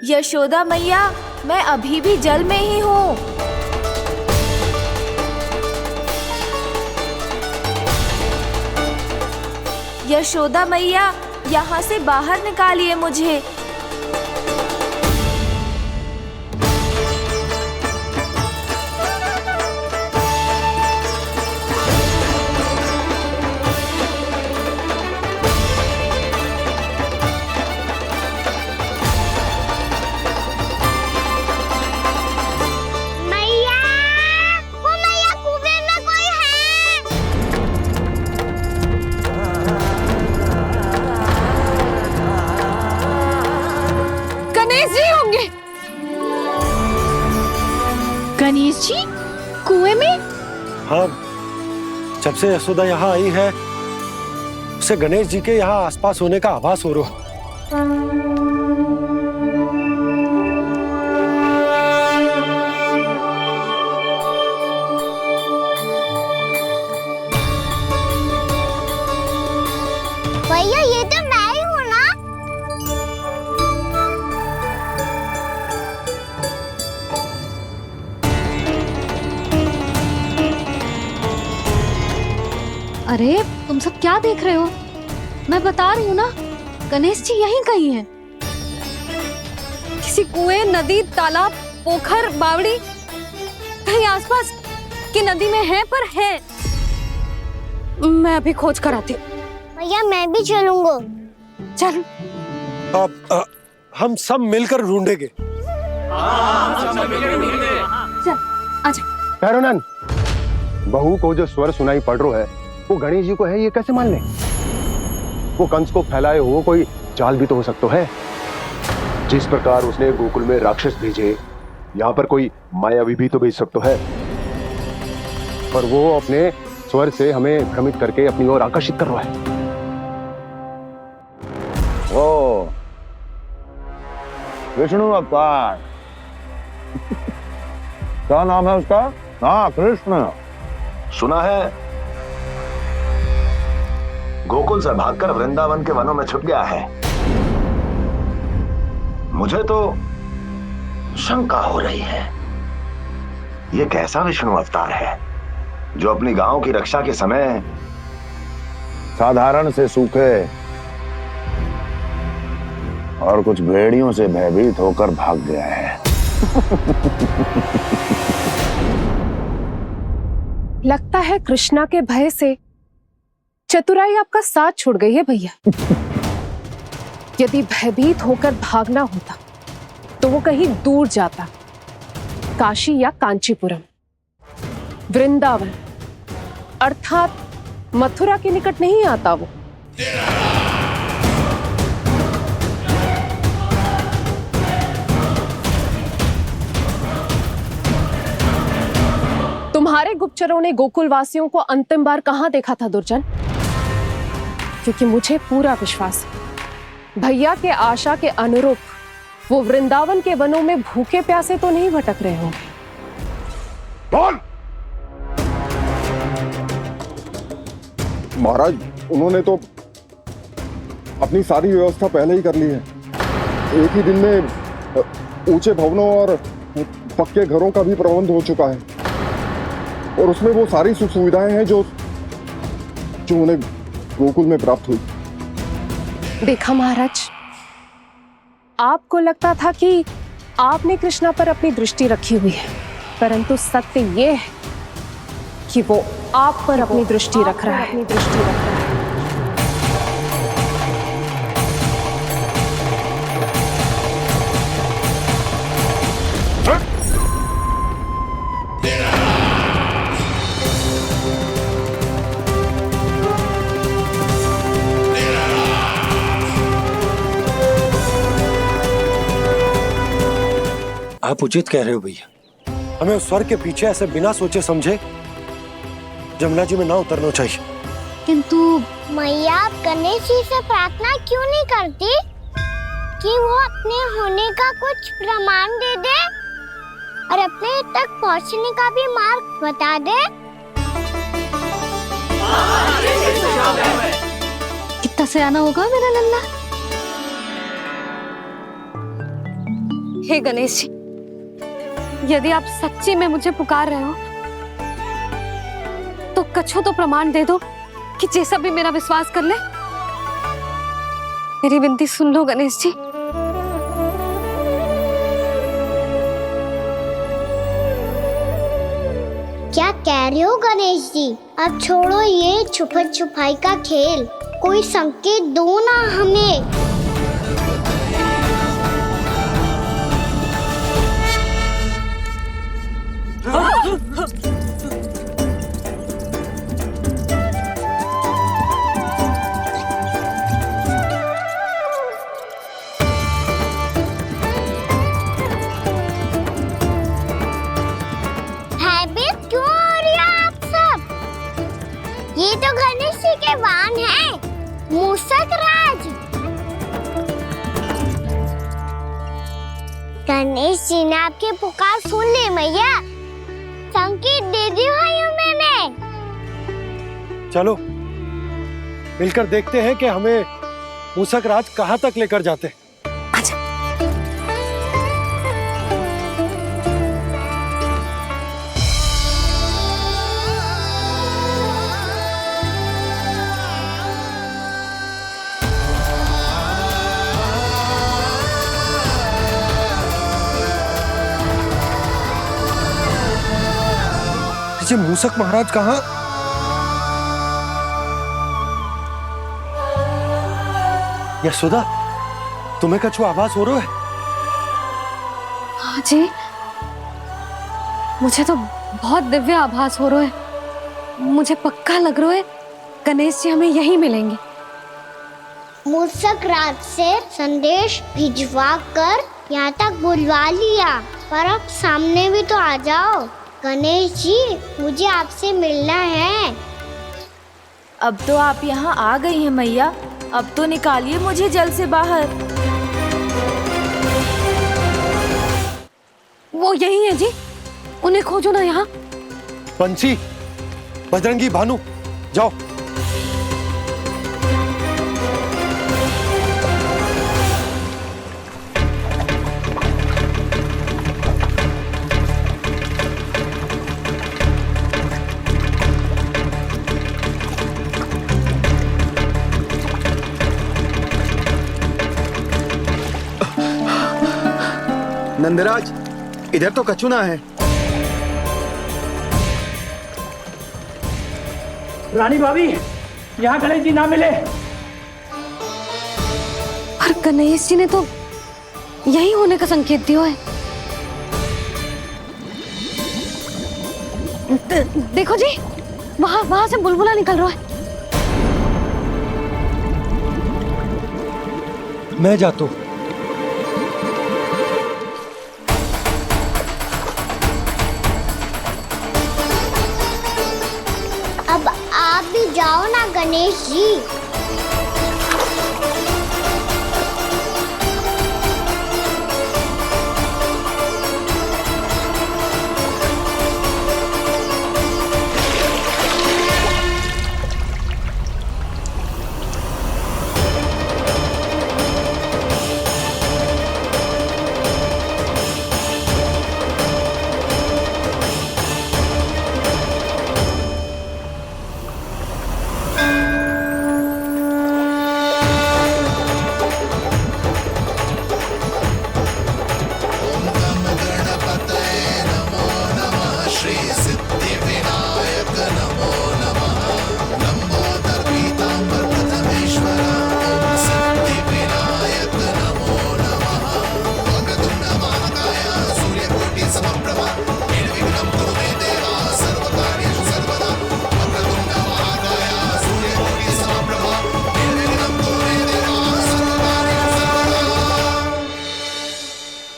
Speaker 14: यशोदा मैया, मैं अभी भी जल में ही हूँ। यशोदा मैया, यहाँ से बाहर निकालिए मुझे।
Speaker 6: गणेश जी कुएं में?
Speaker 15: हाँ, जब से यशोदा यहाँ आई है उसे गणेश जी के यहाँ आसपास होने का आभास हो रहा।
Speaker 4: भैया ये तो मैं ही हूँ ना?
Speaker 6: अरे तुम सब क्या देख रहे हो? मैं बता रही हूँ ना, गणेश जी यहीं कहीं हैं। किसी कुएं, नदी, तालाब, पोखर, बावड़ी कहीं आसपास की नदी में है, पर है। मैं अभी खोज कर आती हूँ।
Speaker 4: भैया मैं भी चलूंगा।
Speaker 6: चल।
Speaker 15: अब हम सब मिलकर ढूंढेंगे।
Speaker 6: चल आजा।
Speaker 11: भैरवनंद, बहू को जो स्वर सुनाई पड़ रहा है वो गणेश जी को है, ये कैसे मान ले? वो कंस को फैलाए हुए कोई चाल भी तो हो सकता है। जिस प्रकार उसने गोकुल में राक्षस भेजे, यहाँ पर कोई मायावी भी तो भेज सकता है। और वो अपने स्वर से हमें भ्रमित करके अपनी ओर आकर्षित कर रहा है।
Speaker 12: ओ विष्णु अवतार। क्या नाम है उसका? हाँ, कृष्ण।
Speaker 13: सुना है गोकुल से भागकर वृंदावन के वनों में छुप गया है। मुझे तो शंका हो रही है।
Speaker 16: ये कैसा विष्णु अवतार है जो अपनी गांव की रक्षा के समय साधारण से सूखे और कुछ भेड़ियों से भयभीत होकर भाग गया है।
Speaker 9: लगता है कृष्णा के भय से चतुराई आपका साथ छोड़ गई है भैया। यदि भयभीत होकर भागना होता तो वो कहीं दूर जाता, काशी या कांचीपुरम, वृंदावन अर्थात मथुरा के निकट नहीं आता वो। तुम्हारे गुप्तचरों ने गोकुल वासियों को अंतिम बार कहां देखा था दुर्जन? क्योंकि मुझे पूरा विश्वास है भैया के आशा के अनुरूप वो वृंदावन के वनों में भूखे प्यासे तो नहीं भटक रहे होंगे।
Speaker 11: बोल।
Speaker 17: महाराज, उन्होंने तो अपनी सारी व्यवस्था पहले ही कर ली है। एक ही दिन में ऊंचे भवनों और पक्के घरों का भी प्रबंध हो चुका है और उसमें वो सारी सुख सुविधाएं हैं जो उन्हें गोकुल में प्राप्त हुई।
Speaker 9: देखा महाराज, आपको लगता था कि आपने कृष्णा पर अपनी दृष्टि रखी हुई है, परंतु सत्य ये है कि वो आप पर अपनी दृष्टि रख रहा है।
Speaker 15: आप उचित कह रहे हो भैया, हमें उस स्वर के पीछे ऐसे बिना सोचे समझे जमुना जी में ना उतरना चाहिए।
Speaker 4: किंतु मैया, आप गणेश जी से प्रार्थना क्यों नहीं करती कि वो अपने होने का कुछ प्रमाण दे दे और अपने तक पहुंचने का भी मार्ग बता दे?
Speaker 6: कितना सयाना होगा मेरा लल्ला। हे गणेश जी, यदि आप सच्ची में मुझे पुकार रहे हो तो कछो तो प्रमाण दे दो कि जैसा भी मेरा विश्वास कर ले। मेरी विनती सुन लो गणेश जी।
Speaker 4: क्या कह रहे हो गणेश जी? अब छोड़ो ये छुपन छुपाई का खेल, कोई संकेत दो ना हमें। भयभीत क्यों हो रही है आप सब? ये तो गणेश जी के वाहन हैं, मूषक राज। गणेश जी ने आपकी पुकार सुन ली मैया, संकेत दे दी भाइयों मैंने।
Speaker 15: चलो मिलकर देखते हैं कि हमें मूषक राज कहां तक लेकर जाते हैं। ये मूषक महाराज कहाँ? यशोदा, तुम्हें कछु आभास हो रहा है?
Speaker 6: हाँ जी, मुझे तो बहुत दिव्य आभास हो रहा है। मुझे पक्का लग रहा है गणेश जी हमें यहीं मिलेंगे।
Speaker 4: मूषक राज से संदेश भिजवा कर यहाँ तक बुलवा लिया, पर अब सामने भी तो आ जाओ। गणेश जी, मुझे आपसे मिलना है।
Speaker 14: अब तो आप यहाँ आ गई हैं मैया, अब तो निकालिए मुझे जल से बाहर।
Speaker 6: वो यही है जी, उन्हें खोजो ना यहाँ।
Speaker 15: बंसी, बजरंगी, भानु, जाओ।
Speaker 18: नंदराज, इधर तो कचुना है।
Speaker 19: रानी भाभी, यहाँ गणेश जी ना मिले।
Speaker 6: पर गणेश जी ने तो यही होने का संकेत दिया है। देखो जी, वहां से बुलबुला निकल रहा है।
Speaker 15: मैं जाता हूं।
Speaker 4: अब आप भी जाओ ना गणेश जी।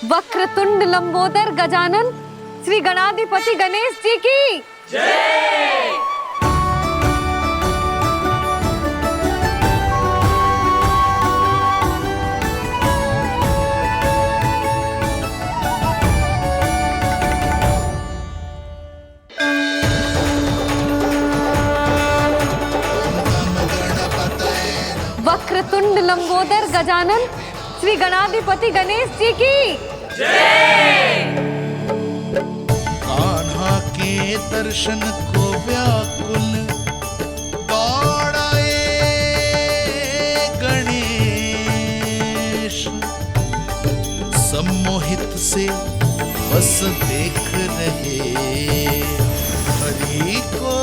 Speaker 6: वक्रतुंड लंबोदर गजानन श्री गणाधिपति गणेश जी की जय। वक्रतुंड लंबोदर गजानन श्री गणाधिपति गणेश जी की जय।
Speaker 5: कान्हा के दर्शन को व्याकुल दौड़ाए गणेश, सम्मोहित से बस देख रहे हरि को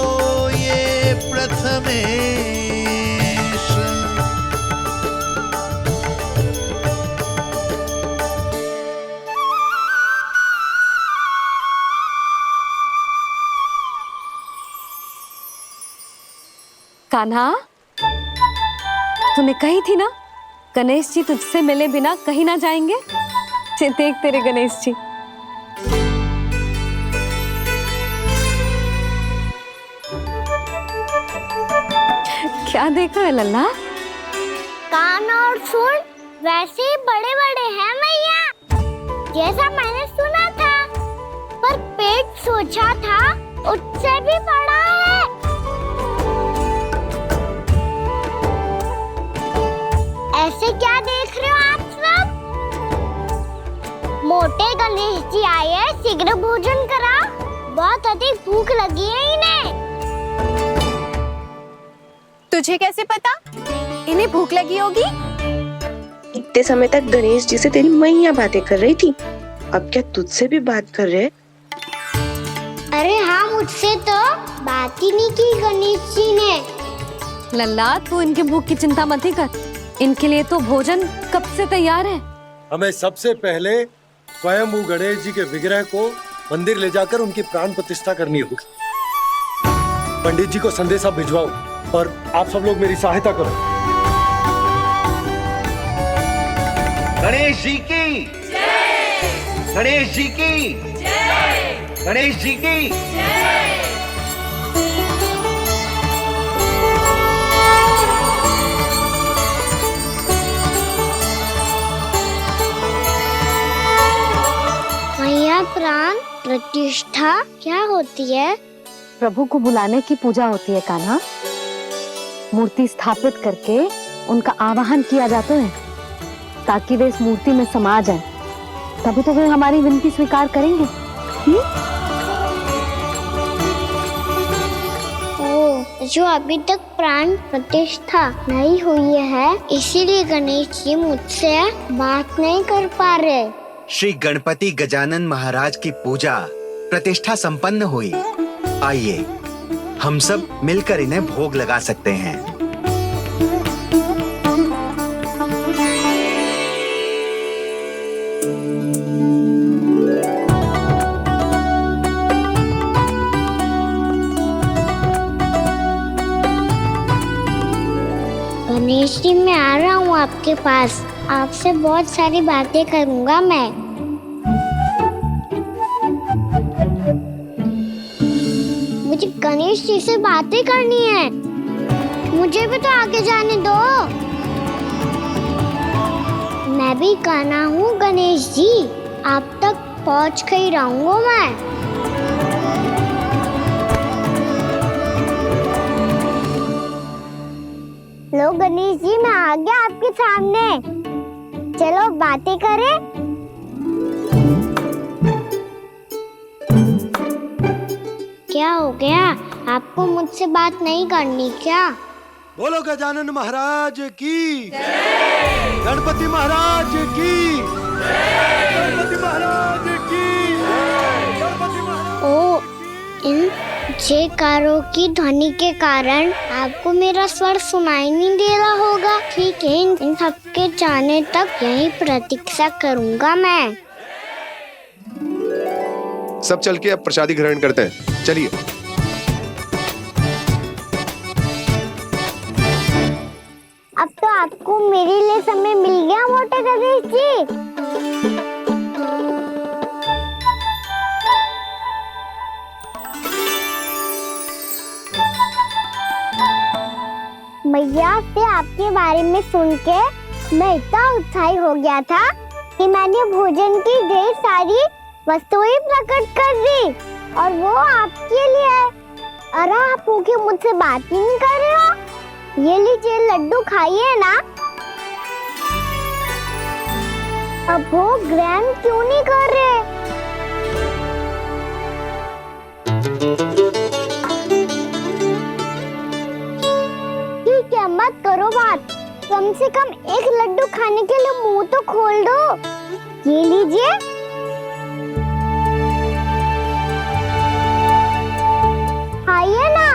Speaker 5: ये प्रथमेश।
Speaker 6: कान्हा, तूने कही थी ना गणेश जी तुझसे मिले बिना कहीं ना जाएंगे। देख तेरे गणेश जी। क्या देख रहा है लल्ला?
Speaker 4: कान और सुन वैसे ही बड़े बड़े हैं मैया, जैसा मैंने सुना था, पर पेट सोचा था उससे भी बड़ा है। ऐसे क्या देख रहे हो आप सब? मोटे गणेश जी आए हैं, शीघ्र भोजन करा, बहुत अधिक भूख लगी है इन्हें।
Speaker 10: तुझे कैसे पता इन्हें भूख लगी होगी?
Speaker 20: इतने समय तक गणेश जी से तेरी मैया बातें कर रही थी, अब क्या तुझसे भी बात कर रहे?
Speaker 4: अरे हाँ, मुझसे तो बात ही नहीं की गणेश जी ने।
Speaker 6: लल्ला, तू इनके भूख की चिंता मत ही कर, इनके लिए तो भोजन कब से तैयार है।
Speaker 15: हमें सबसे पहले स्वयं गणेश जी के विग्रह को मंदिर ले जाकर उनकी प्राण प्रतिष्ठा करनी होगी। पंडित जी को संदेशा भिजवाओ और आप सब लोग मेरी सहायता करो।
Speaker 2: गणेश जी की जय। गणेश जी की जय। गणेश जी की जय।
Speaker 4: मैया, प्राण प्रतिष्ठा क्या होती है?
Speaker 6: प्रभु को बुलाने की पूजा होती है कान्हा। मूर्ति स्थापित करके उनका आवाहन किया जाता है ताकि वे इस मूर्ति में समा जाएं। तभी तो वे हमारी विनती स्वीकार करेंगे।
Speaker 4: ओ, जो अभी तक प्राण प्रतिष्ठा नहीं हुई है, इसीलिए गणेश जी मुझसे बात नहीं कर पा रहे।
Speaker 18: श्री गणपति गजानन महाराज की पूजा प्रतिष्ठा संपन्न हुई। आइए हम सब मिलकर इन्हें भोग लगा सकते हैं।
Speaker 4: गणेश जी, मैं आ रहा हूँ आपके पास। आपसे बहुत सारी बातें करूँगा मैं। मुझे गणेश जी से बातें करनी है। मुझे भी तो आगे जाने दो। मैं भी कान्हा हूँ गणेश जी। आप तक पहुँच कर ही रहूँगा मैं। लो गणेश जी, मैं आ गया आपके सामने। चलो बातें करें। क्या हो गया? आपको मुझसे बात नहीं करनी क्या?
Speaker 15: बोलो गजानन महाराज की, गणपति महाराज की, गणपति महाराज की, गणपति महाराज।
Speaker 4: ओ, इन जयकारों की ध्वनि के कारण आपको मेरा स्वर सुनाई नहीं दे रहा होगा। ठीक है, इन सबके जाने तक यही प्रतीक्षा करूंगा मैं।
Speaker 11: सब चल के अब प्रसादी ग्रहण करते हैं। चलिए।
Speaker 4: अब तो आपको मेरे लिए समय मिल गया मोटे गणेश जी। मैया से आपके बारे में सुन के मैं इतना उत्साही हो गया था कि मैंने भोजन की ढेर सारी वस्तुएं प्रकट कर दी, और वो आपके लिए। अरे आप भूखे मुझसे बात ही नहीं कर रहे हो। ये लीजिए लड्डू, खाइए ना। अब वो ग्रहण क्यों नहीं कर रहे? ठीक है, मत करो बात। कम से कम एक लड्डू खाने के लिए मुंह तो खोल दो। ये लीजिए। खाइए ना।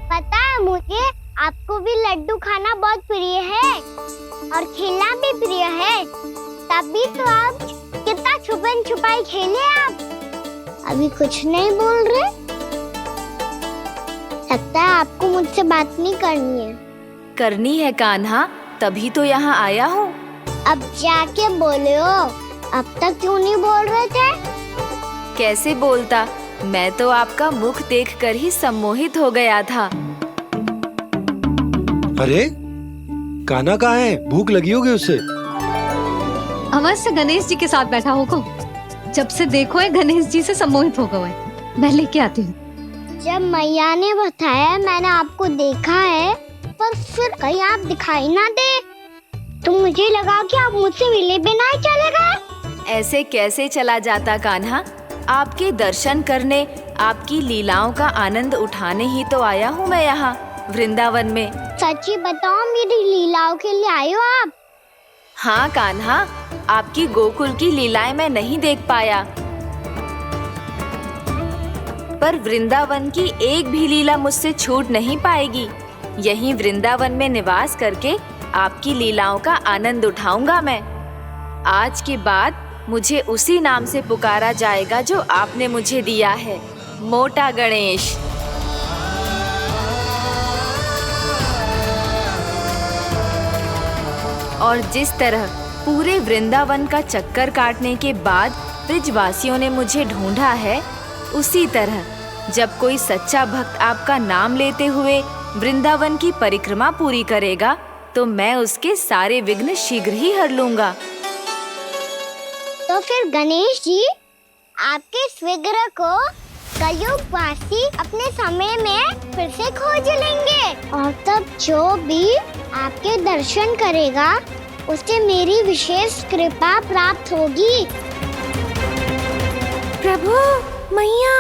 Speaker 4: पता है मुझे, आपको भी लड्डू खाना बहुत प्रिय है और खेलना भी प्रिय है। तभी तो आप कितना छुपन छुपाई खेले। आप अभी कुछ नहीं बोल रहे। लगता है आपको मुझसे बात नहीं करनी है।
Speaker 14: करनी है कान्हा, तभी तो यहाँ आया हूँ।
Speaker 4: अब जाके बोले हो। अब तक क्यों नहीं बोल रहे थे?
Speaker 14: कैसे बोलता, मैं तो आपका मुख देखकर ही सम्मोहित हो गया था।
Speaker 15: अरे कान्हा कहाँ है? भूख लगी होगी उससे।
Speaker 6: अवश्य गणेश जी के साथ बैठा होगा। जब से देखो है गणेश जी से सम्मोहित हो गए। मैं लेके आती हूँ।
Speaker 4: जब मैया ने बताया मैंने आपको देखा है, पर फिर कहीं आप दिखाई ना दे, तो मुझे लगा कि आप मुझसे मिले बिना ही चले गए।
Speaker 14: ऐसे कैसे चला जाता कान्हा? आपके दर्शन करने, आपकी लीलाओं का आनंद उठाने ही तो आया हूँ मैं यहाँ वृंदावन में।
Speaker 4: सच्ची बताओ, मेरी लीलाओं के लिए आए हो आप?
Speaker 14: हाँ कान्हा, आपकी गोकुल की लीलाएं मैं नहीं देख पाया, पर वृंदावन की एक भी लीला मुझसे छूट नहीं पाएगी। यहीं वृंदावन में निवास करके आपकी लीलाओं का आनंद उठाऊंगा मैं। आज के बाद मुझे उसी नाम से पुकारा जाएगा जो आपने मुझे दिया है, मोटा गणेश। और जिस तरह पूरे वृंदावन का चक्कर काटने के बाद ब्रिजवासियों ने मुझे ढूंढा है, उसी तरह जब कोई सच्चा भक्त आपका नाम लेते हुए वृंदावन की परिक्रमा पूरी करेगा, तो मैं उसके सारे विघ्न शीघ्र ही हर लूंगा।
Speaker 4: तो फिर गणेश जी, आपके इस विग्रह को कलयुग वासी अपने समय में फिर से खोज लेंगे, और तब जो भी आपके दर्शन करेगा उसे मेरी विशेष कृपा प्राप्त होगी।
Speaker 10: प्रभु, मैया,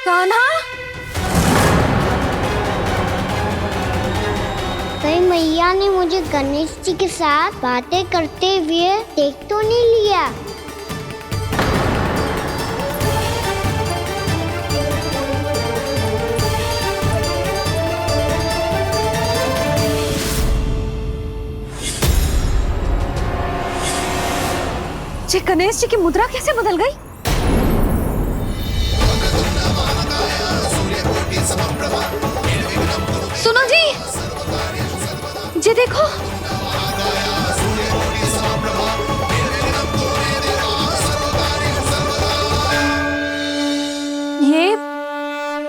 Speaker 10: कान्हा,
Speaker 4: कहीं मैया ने मुझे गणेश जी के साथ बातें करते हुए देख तो नहीं लिया?
Speaker 6: जी गणेश जी की मुद्रा कैसे बदल गई? सुनो जी, जी देखो।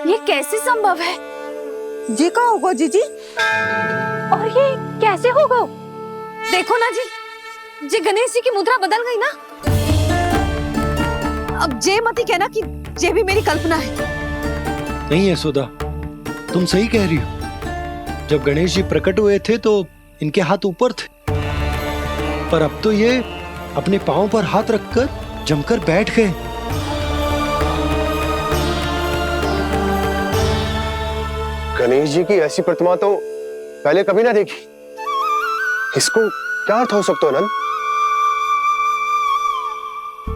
Speaker 14: ये कैसे संभव है?
Speaker 10: जी का होगा जीजी?
Speaker 6: और ये कैसे होगा? देखो ना जी, जी गणेश जी की मुद्रा बदल गई ना। अब जे मत ही कहना कि ये भी मेरी कल्पना है।
Speaker 15: नहीं यशोदा, तुम सही कह रही हो। जब गणेश जी प्रकट हुए थे तो इनके हाथ ऊपर थे, पर अब तो ये अपने पांव पर हाथ रखकर जमकर बैठ गए।
Speaker 11: गणेश जी की ऐसी प्रतिमा तो पहले कभी ना देखी। इसको क्या अर्थ हो सकता है नंद?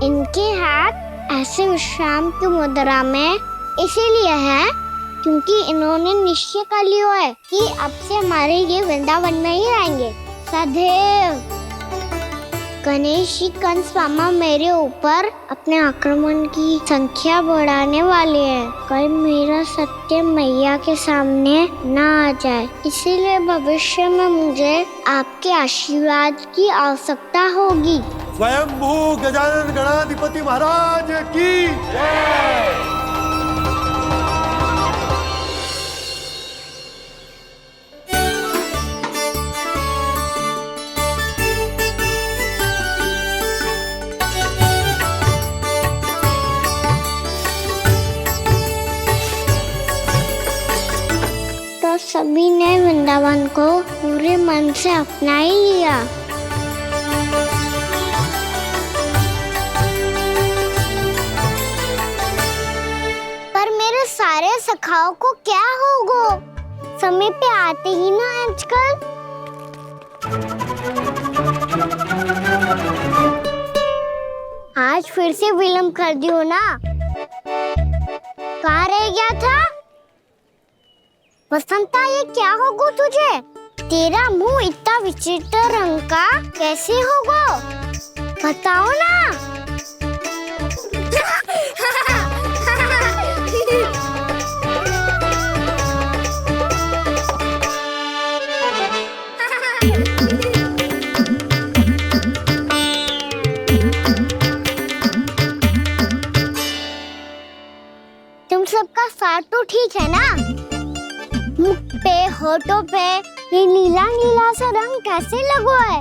Speaker 4: इनके हाथ ऐसे विश्राम की मुद्रा में इसीलिए है क्योंकि इन्होंने निश्चय कर लिया है कि अब से हमारे ये वृंदावन में ही रहेंगे सदैव। गणेश जी कंस मामा मेरे ऊपर अपने आक्रमण की संख्या बढ़ाने वाले हैं। कल मेरा सत्य मैया के सामने ना आ जाए, इसीलिए भविष्य में मुझे आपके आशीर्वाद की आवश्यकता होगी।
Speaker 15: स्वयंभू गजानन गणाधिपति महाराज की जय।
Speaker 4: तो सभी ने वृंदावन को पूरे मन से अपना ही लिया। पर मेरे सारे सखाओं को क्या होगा? समय पे आते ही ना आजकल। आज फिर से विलम्ब कर दियो ना। कहाँ रह गया था? वसंता, ये क्या होगा तुझे? तेरा मुंह इतना विचित्र रंग का कैसे होगा? बताओ ना। तुम सबका साथ तो ठीक है ना? मुख पे, होठों पे ये नीला नीला सा रंग कैसे लगो है?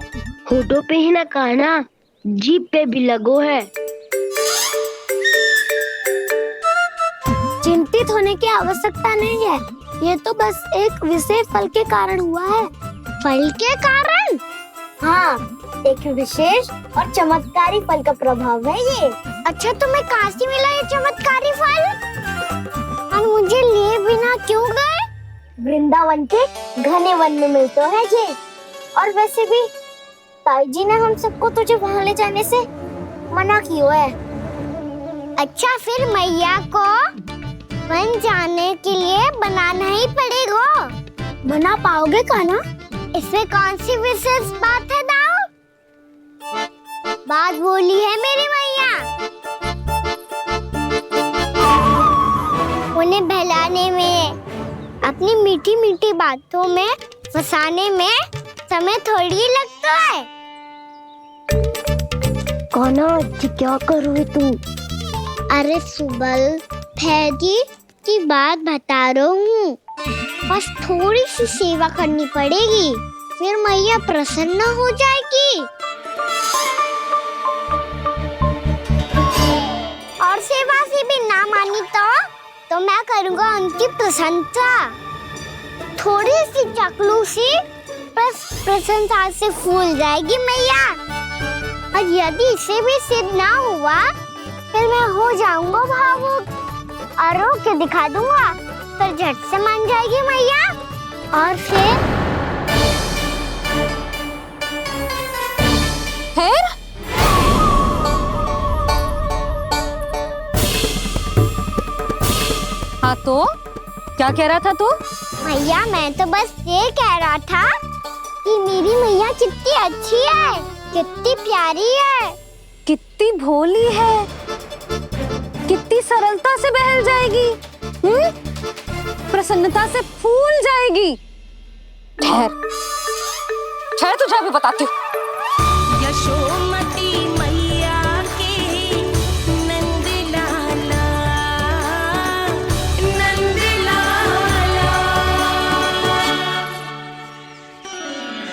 Speaker 21: होठों पे ही ना कान्हा, जीभ पे भी लगो है।
Speaker 4: चिंतित होने की आवश्यकता नहीं है, ये तो बस एक विशेष फल के कारण हुआ है। फल के कारण? हाँ, एक विशेष और चमत्कारी फल का प्रभाव है ये। अच्छा, तुम्हें कहाँ से मिला ये चमत्कारी फल? और मुझे लिए बिना क्यों गए? वृंदावन के घने वन में मिलता है ये। और वैसे भी ताई जी ने हम सबको तुझे वहाँ ले जाने से मना किया है। अच्छा, फिर मैया को वन जाने के लिए बनाना ही पड़ेगा। बना पाओगे कान्हा? इसमें कौन सी विशेष बात है दाऊ? बात बोली है मेरी मैया। उन्हें बहलाने में, अपनी मीठी मीठी बातों में फंसाने में समय थोड़ी लगता है।
Speaker 21: कान्हा, क्या कर रही तू?
Speaker 4: अरे सुबल, फैदी की बात बता रहा हूँ। बस थोड़ी सी सेवा करनी पड़ेगी, फिर मैया प्रसन्न हो जाएगी। और सेवा से भी ना मानी तो मैं करूँगा उनकी प्रशंसा। थोड़ी सी चाकलूसी बस प्रसन्नता से फूल जाएगी मैया। और यदि इसे भी सिद्ध ना हुआ फिर मैं हो जाऊंगा भावुक और रो के दिखा दूंगा, फिर झट से मान जाएगी मैया। और फिर
Speaker 6: हाँ तो क्या कह रहा था तू?
Speaker 4: मैया मैं तो बस ये कह रहा था कि मेरी मैया कितनी अच्छी है, कितनी प्यारी है,
Speaker 6: कितनी भोली है, कितनी सरलता से बहल जाएगी, प्रसन्नता से फूल जाएगी। ठहर ठहर, तुझे अभी बताती हूँ।
Speaker 7: यशोमती मैया के नंद लाला, नंद लाला।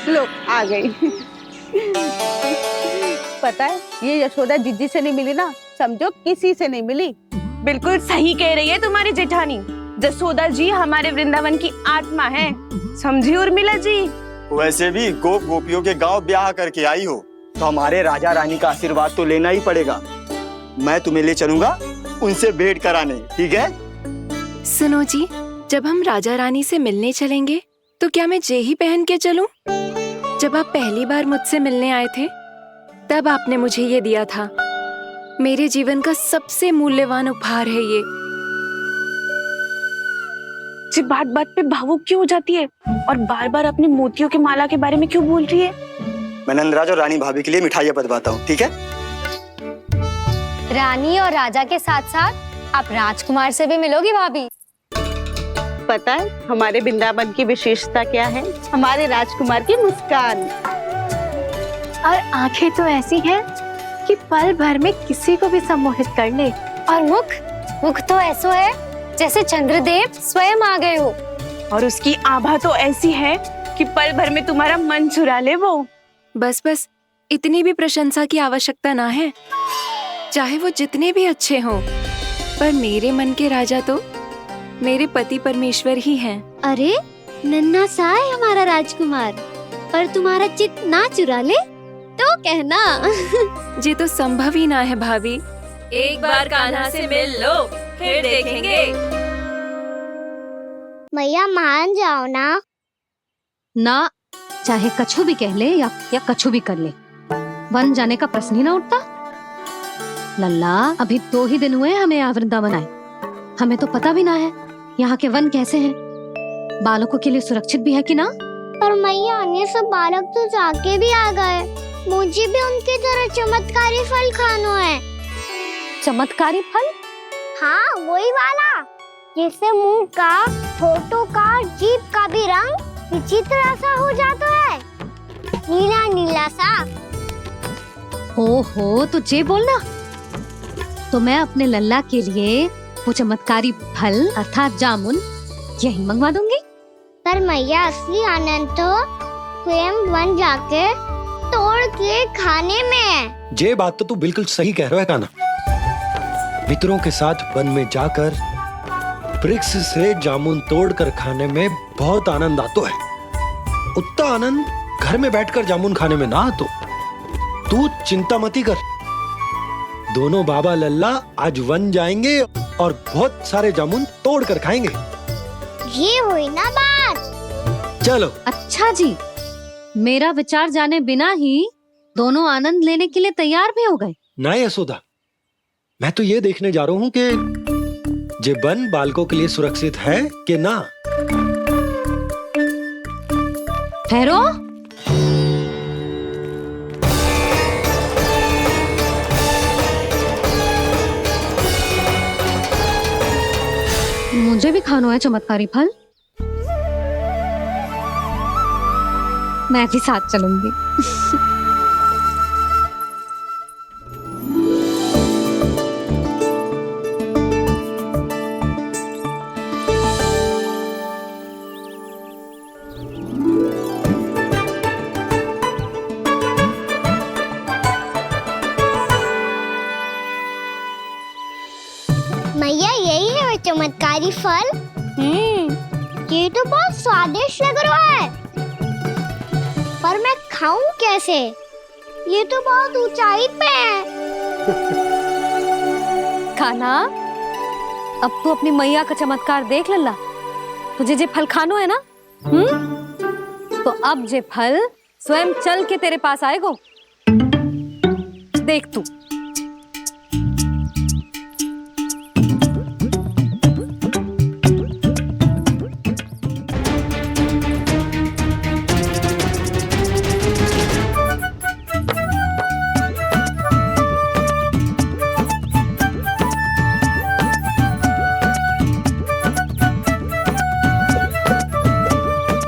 Speaker 10: लो आ गई। पता है ये यशोदा जीजी से नहीं मिली ना, समझो किसी से नहीं मिली। बिल्कुल सही कह रही है तुम्हारी जेठानी। जसोदा जी हमारे वृंदावन की आत्मा है, समझी उर्मिला जी।
Speaker 22: वैसे भी गोप गोपियों के गांव ब्याह करके आई हो तो हमारे राजा रानी का आशीर्वाद तो लेना ही पड़ेगा। मैं तुम्हें ले चलूंगा उनसे भेंट कराने, ठीक है?
Speaker 14: सुनो जी, जब हम राजा रानी से मिलने चलेंगे तो क्या मैं जे ही पहन के चलूं? जब आप पहली बार मुझसे मिलने आए थे तब आपने मुझे ये दिया था। मेरे जीवन का सबसे मूल्यवान उपहार है ये।
Speaker 10: जी बात बात पे भावुक क्यों हो जाती है और बार बार अपने मोतियों के माला के बारे में क्यों बोल रही है?
Speaker 22: मैं नंदराज और रानी भाभी के लिए मिठाइयाँ बंटवाता हूँ, ठीक है?
Speaker 3: रानी और राजा के साथ साथ आप राजकुमार से भी मिलोगी भाभी।
Speaker 10: पता है हमारे वृंदावन की विशेषता क्या है? हमारे राजकुमार की मुस्कान
Speaker 3: और आंखें तो ऐसी हैं कि पल भर में किसी को भी सम्मोहित कर ले। और मुख तो ऐसा है जैसे चंद्रदेव स्वयं आ गए हो।
Speaker 10: और उसकी आभा तो ऐसी है कि पल भर में तुम्हारा मन चुरा ले वो।
Speaker 14: बस बस, इतनी भी प्रशंसा की आवश्यकता ना है। चाहे वो जितने भी अच्छे हों, पर मेरे मन के राजा तो मेरे पति परमेश्वर ही हैं।
Speaker 6: अरे नन्हा सा है हमारा राजकुमार, पर तुम्हारा चित्त ना चुरा ले तो कहना।
Speaker 14: ये तो संभव ही ना है भाभी। एक बार कान्हा से मिल लो, फिर देखेंगे।
Speaker 4: मैया मान जाओ ना।
Speaker 6: ना, चाहे कछु भी कह ले या कछु भी कर ले, वन जाने का प्रश्न ही ना उठता। लल्ला, अभी 2 ही दिन हुए हमें यहाँ वृंदावन आए, हमें तो पता भी ना है यहाँ के वन कैसे हैं, बालकों के लिए सुरक्षित भी है कि ना।
Speaker 4: पर मैया ये सब बालक तो जाके भी आ गए, मुझे भी उनके तरह चमत्कारी फल खाना है।
Speaker 6: चमत्कारी फल?
Speaker 4: हाँ वही वाला, जिससे मुंह का, होठों का, जीभ का भी रंग विचित्र सा हो जाता है, नीला नीला सा।
Speaker 6: हो तो जे बोलना, तो मैं अपने लल्ला के लिए वो चमत्कारी फल अर्थात जामुन यही मंगवा दूंगी।
Speaker 4: पर मैया असली आनंद तो स्वयं वन जाके तोड़ के खाने में है।
Speaker 15: ये बात तो तू बिल्कुल सही कह रहा है कान्हा। मित्रों के साथ वन में जाकर वृक्ष से जामुन तोड़कर खाने में बहुत आनंद आता है। उतना आनंद घर में बैठकर जामुन खाने में ना आतो। तू चिंता मती कर, दोनों बाबा लल्ला आज वन जाएंगे और बहुत सारे जामुन तोड़कर खाएंगे।
Speaker 4: ये हुई ना बात।
Speaker 15: चलो।
Speaker 6: अच्छा जी, मेरा विचार जाने बिना ही दोनों आनंद लेने के लिए तैयार भी हो गए।
Speaker 15: ना यशोदा, मैं तो ये देखने जा रहा हूँ कि ये वन बालकों के लिए सुरक्षित है कि ना।
Speaker 6: ठहरो, मुझे भी खाना है चमत्कारी फल, मैं भी साथ चलूंगी।
Speaker 4: मैया यही है वो चमत्कारी फल। ये तो बहुत स्वादिष्ट लग रहा है। पर मैं खाऊं कैसे? ये तो बहुत ऊंचाई पे है।
Speaker 6: कान्हा, अब तू अपनी मैया का चमत्कार देख लल्ला। तुझे जे फल खानो है ना, तो अब जे फल स्वयं चल के तेरे पास आएगो। देख तू।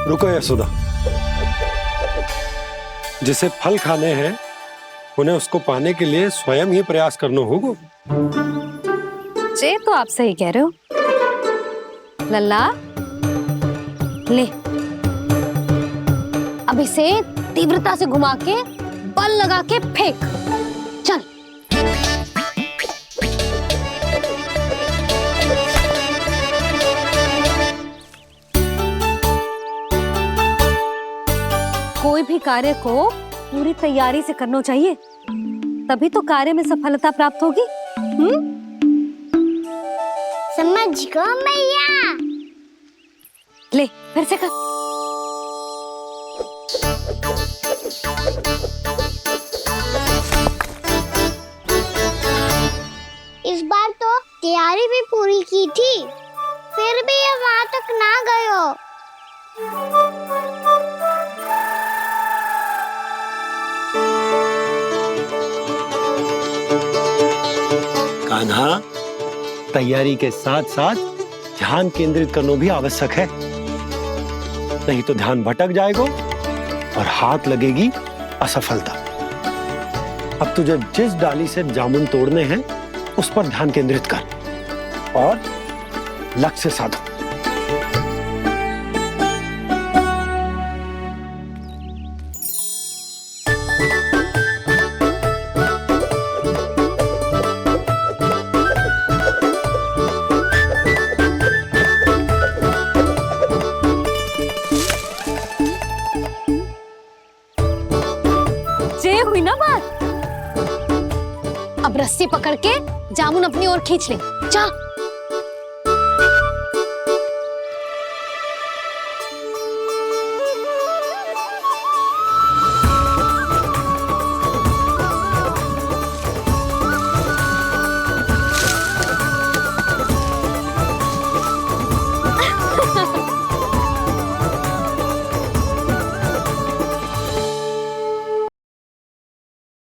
Speaker 15: रुको यशोदा, जिसे फल खाने हैं उन्हें उसको पाने के लिए स्वयं ही प्रयास करना होगा।
Speaker 6: जे तो आप सही कह रहे हो लल्ला। ले, अब इसे तीव्रता से घुमा के बल लगा के फेंक। चल। कोई भी कार्य को पूरी तैयारी से करना चाहिए, तभी तो कार्य में सफलता प्राप्त होगी।
Speaker 4: समझ गो मैया।
Speaker 6: ले, फिर से कर।
Speaker 4: इस बार तो तैयारी भी पूरी की थी, फिर भी ये वहां तक ना गयो।
Speaker 15: कान्हा, तैयारी के साथ साथ ध्यान केंद्रित करना भी आवश्यक है, नहीं तो ध्यान भटक जाएगा और हाथ लगेगी असफलता। अब तुझे जिस डाली से जामुन तोड़ने हैं उस पर ध्यान केंद्रित कर और लक्ष्य साधो।
Speaker 6: हुई ना बात। अब रस्सी पकड़ के जामुन अपनी ओर खींच ले। जा।